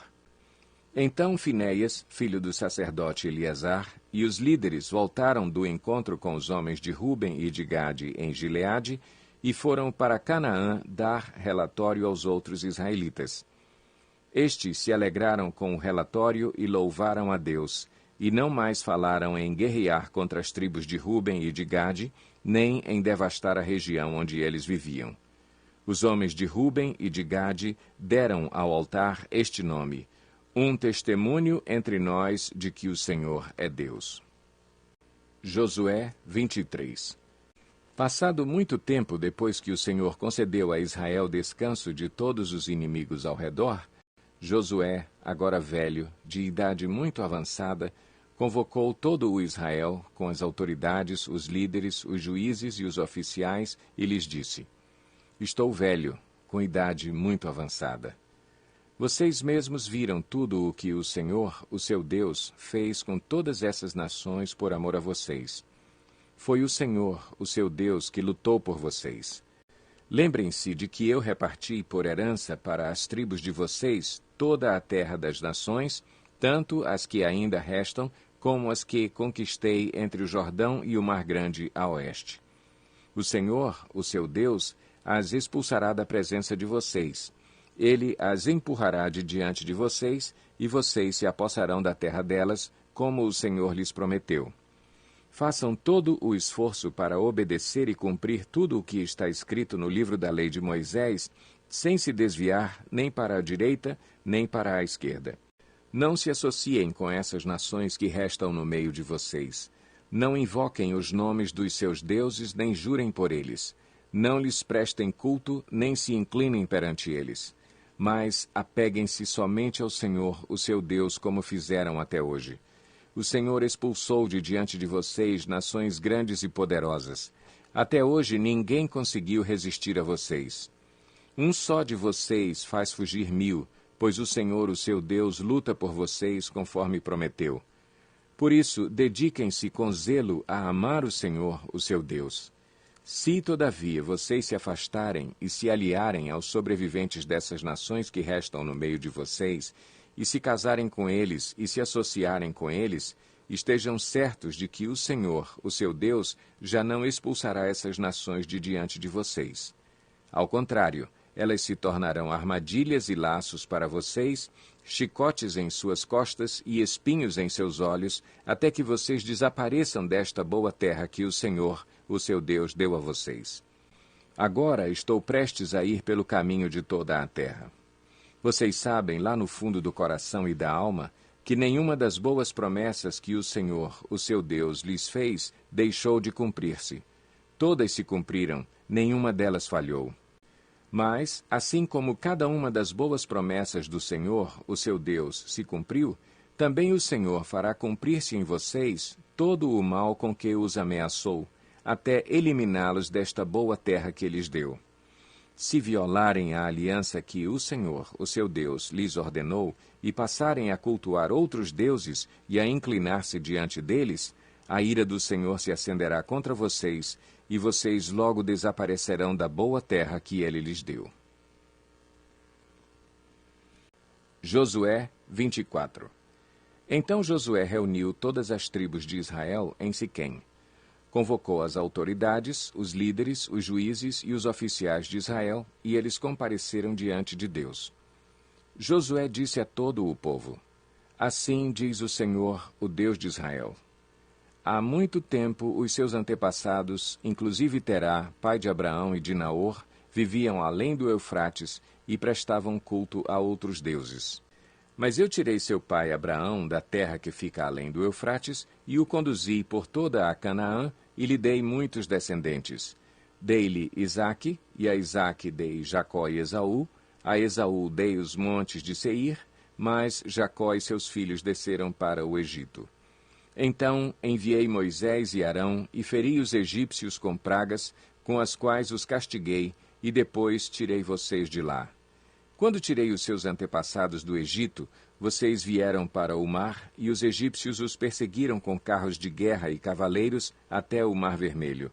Então Finéias, filho do sacerdote Eleazar, e os líderes voltaram do encontro com os homens de Ruben e de Gade em Gileade e foram para Canaã dar relatório aos outros israelitas. Estes se alegraram com o relatório e louvaram a Deus, e não mais falaram em guerrear contra as tribos de Ruben e de Gade, nem em devastar a região onde eles viviam. Os homens de Ruben e de Gade deram ao altar este nome: um testemunho entre nós de que o Senhor é Deus. Josué 23. Passado muito tempo depois que o Senhor concedeu a Israel descanso de todos os inimigos ao redor, Josué, agora velho, de idade muito avançada, convocou todo o Israel, com as autoridades, os líderes, os juízes e os oficiais, e lhes disse: estou velho, com idade muito avançada. Vocês mesmos viram tudo o que o Senhor, o seu Deus, fez com todas essas nações por amor a vocês. Foi o Senhor, o seu Deus, que lutou por vocês. Lembrem-se de que eu reparti por herança para as tribos de vocês toda a terra das nações, tanto as que ainda restam, como as que conquistei entre o Jordão e o Mar Grande a oeste. O Senhor, o seu Deus, as expulsará da presença de vocês. Ele as empurrará de diante de vocês, e vocês se apossarão da terra delas, como o Senhor lhes prometeu. Façam todo o esforço para obedecer e cumprir tudo o que está escrito no livro da lei de Moisés, sem se desviar nem para a direita, nem para a esquerda. Não se associem com essas nações que restam no meio de vocês. Não invoquem os nomes dos seus deuses, nem jurem por eles. Não lhes prestem culto, nem se inclinem perante eles. Mas apeguem-se somente ao Senhor, o seu Deus, como fizeram até hoje. O Senhor expulsou de diante de vocês nações grandes e poderosas. Até hoje ninguém conseguiu resistir a vocês. Um só de vocês faz fugir 1000, pois o Senhor, o seu Deus, luta por vocês conforme prometeu. Por isso, dediquem-se com zelo a amar o Senhor, o seu Deus. Se, todavia, vocês se afastarem e se aliarem aos sobreviventes dessas nações que restam no meio de vocês, e se casarem com eles e se associarem com eles, estejam certos de que o Senhor, o seu Deus, já não expulsará essas nações de diante de vocês. Ao contrário, elas se tornarão armadilhas e laços para vocês, chicotes em suas costas e espinhos em seus olhos, até que vocês desapareçam desta boa terra que o Senhor, o seu Deus, deu a vocês. Agora estou prestes a ir pelo caminho de toda a terra. Vocês sabem, lá no fundo do coração e da alma, que nenhuma das boas promessas que o Senhor, o seu Deus, lhes fez, deixou de cumprir-se. Todas se cumpriram, nenhuma delas falhou. Mas, assim como cada uma das boas promessas do Senhor, o seu Deus, se cumpriu, também o Senhor fará cumprir-se em vocês todo o mal com que os ameaçou, até eliminá-los desta boa terra que lhes deu. Se violarem a aliança que o Senhor, o seu Deus, lhes ordenou, e passarem a cultuar outros deuses e a inclinar-se diante deles, a ira do Senhor se acenderá contra vocês, e vocês logo desaparecerão da boa terra que ele lhes deu. Josué 24. Então Josué reuniu todas as tribos de Israel em Siquém. Convocou as autoridades, os líderes, os juízes e os oficiais de Israel, e eles compareceram diante de Deus. Josué disse a todo o povo: Assim diz o Senhor, o Deus de Israel. Há muito tempo os seus antepassados, inclusive Terá, pai de Abraão e de Naor, viviam além do Eufrates e prestavam culto a outros deuses. Mas eu tirei seu pai Abraão da terra que fica além do Eufrates e o conduzi por toda a Canaã e lhe dei muitos descendentes. Dei-lhe Isaque, e a Isaque dei Jacó e Esaú. A Esaú dei os montes de Seir, mas Jacó e seus filhos desceram para o Egito. Então enviei Moisés e Arão e feri os egípcios com pragas, com as quais os castiguei, e depois tirei vocês de lá. Quando tirei os seus antepassados do Egito, vocês vieram para o mar, e os egípcios os perseguiram com carros de guerra e cavaleiros até o Mar Vermelho.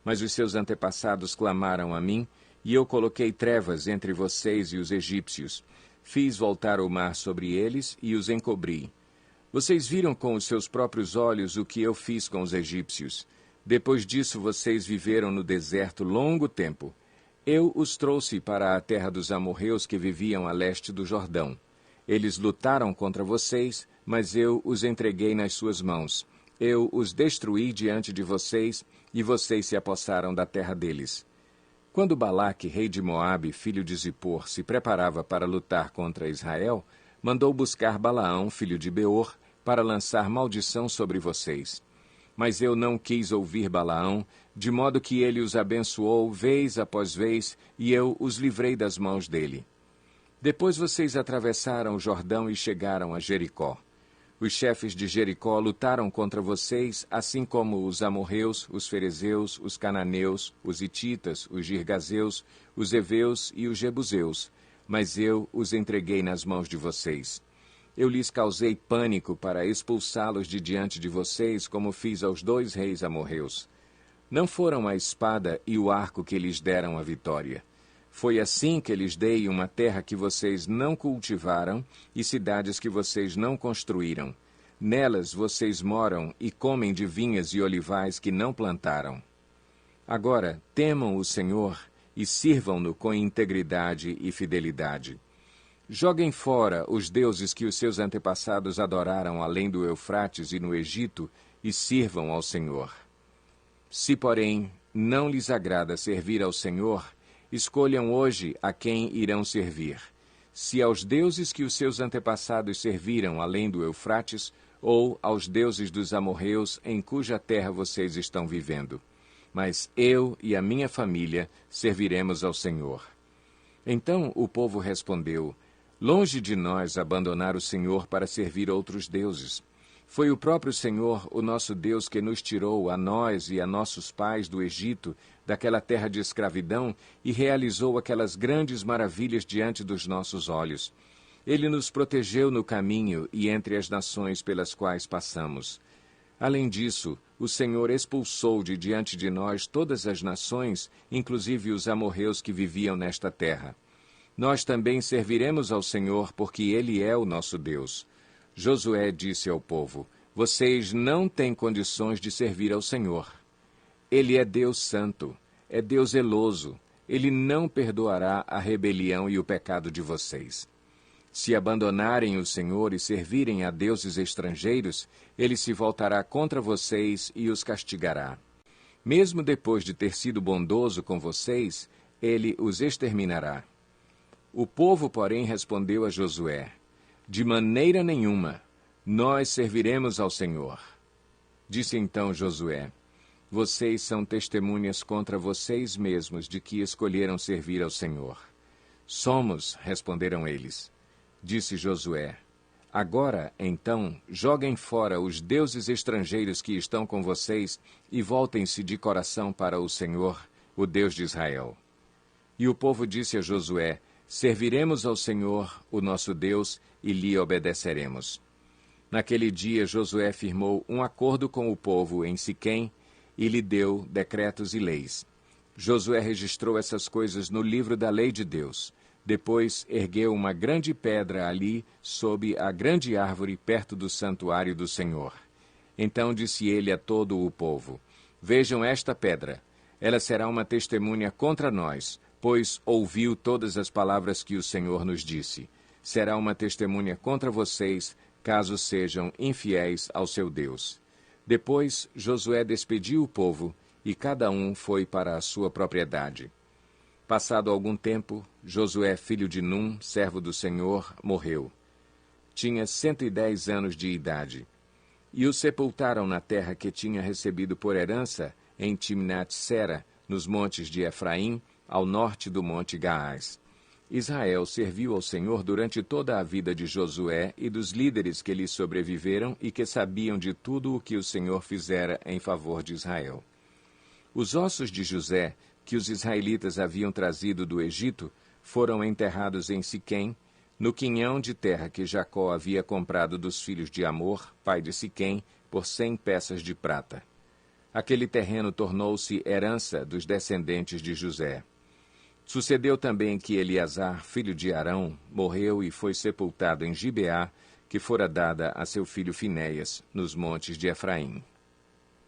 Mas os seus antepassados clamaram a mim, e eu coloquei trevas entre vocês e os egípcios. Fiz voltar o mar sobre eles e os encobri. Vocês viram com os seus próprios olhos o que eu fiz com os egípcios. Depois disso vocês viveram no deserto longo tempo. Eu os trouxe para a terra dos amorreus que viviam a leste do Jordão. Eles lutaram contra vocês, mas eu os entreguei nas suas mãos. Eu os destruí diante de vocês, e vocês se apossaram da terra deles. Quando Balaque, rei de Moabe, filho de Zippor, se preparava para lutar contra Israel, mandou buscar Balaão, filho de Beor, para lançar maldição sobre vocês. Mas eu não quis ouvir Balaão, de modo que ele os abençoou vez após vez, e eu os livrei das mãos dele. Depois vocês atravessaram o Jordão e chegaram a Jericó. Os chefes de Jericó lutaram contra vocês, assim como os amorreus, os ferezeus, os cananeus, os hititas, os girgazeus, os heveus e os jebuseus, mas eu os entreguei nas mãos de vocês. Eu lhes causei pânico para expulsá-los de diante de vocês, como fiz aos 2 reis amorreus. Não foram a espada e o arco que lhes deram a vitória. Foi assim que lhes dei uma terra que vocês não cultivaram e cidades que vocês não construíram. Nelas vocês moram e comem de vinhas e olivais que não plantaram. Agora, temam o Senhor e sirvam-no com integridade e fidelidade. Joguem fora os deuses que os seus antepassados adoraram além do Eufrates e no Egito e sirvam ao Senhor. Se, porém, não lhes agrada servir ao Senhor, escolham hoje a quem irão servir, se aos deuses que os seus antepassados serviram além do Eufrates, ou aos deuses dos amorreus em cuja terra vocês estão vivendo. Mas eu e a minha família serviremos ao Senhor. Então o povo respondeu: Longe de nós abandonar o Senhor para servir outros deuses. Foi o próprio Senhor, o nosso Deus, que nos tirou, a nós e a nossos pais, do Egito, daquela terra de escravidão, e realizou aquelas grandes maravilhas diante dos nossos olhos. Ele nos protegeu no caminho e entre as nações pelas quais passamos. Além disso, o Senhor expulsou de diante de nós todas as nações, inclusive os amorreus que viviam nesta terra. Nós também serviremos ao Senhor, porque Ele é o nosso Deus. Josué disse ao povo: Vocês não têm condições de servir ao Senhor. Ele é Deus santo, é Deus zeloso. Ele não perdoará a rebelião e o pecado de vocês. Se abandonarem o Senhor e servirem a deuses estrangeiros, Ele se voltará contra vocês e os castigará. Mesmo depois de ter sido bondoso com vocês, Ele os exterminará. O povo, porém, respondeu a Josué: De maneira nenhuma, nós serviremos ao Senhor. Disse então Josué: Vocês são testemunhas contra vocês mesmos de que escolheram servir ao Senhor. Somos, responderam eles. Disse Josué: Agora, então, joguem fora os deuses estrangeiros que estão com vocês e voltem-se de coração para o Senhor, o Deus de Israel. E o povo disse a Josué: Serviremos ao Senhor, o nosso Deus, e lhe obedeceremos. Naquele dia, Josué firmou um acordo com o povo em Siquém e lhe deu decretos e leis. Josué registrou essas coisas no livro da lei de Deus. Depois ergueu uma grande pedra ali, sob a grande árvore perto do santuário do Senhor. Então disse ele a todo o povo: Vejam esta pedra. Ela será uma testemunha contra nós, pois ouviu todas as palavras que o Senhor nos disse. Será uma testemunha contra vocês, caso sejam infiéis ao seu Deus. Depois Josué despediu o povo, e cada um foi para a sua propriedade. Passado algum tempo, Josué, filho de Num, servo do Senhor, morreu. Tinha 110 anos de idade. E o sepultaram na terra que tinha recebido por herança, em Timnat-Sera, nos montes de Efraim, ao norte do monte Gaás. Israel serviu ao Senhor durante toda a vida de Josué e dos líderes que lhe sobreviveram e que sabiam de tudo o que o Senhor fizera em favor de Israel. Os ossos de José, que os israelitas haviam trazido do Egito, foram enterrados em Siquém, no quinhão de terra que Jacó havia comprado dos filhos de Amor, pai de Siquém, por 100 peças de prata. Aquele terreno tornou-se herança dos descendentes de José. Sucedeu também que Eleazar, filho de Arão, morreu e foi sepultado em Gibeá, que fora dada a seu filho Finéias, nos montes de Efraim.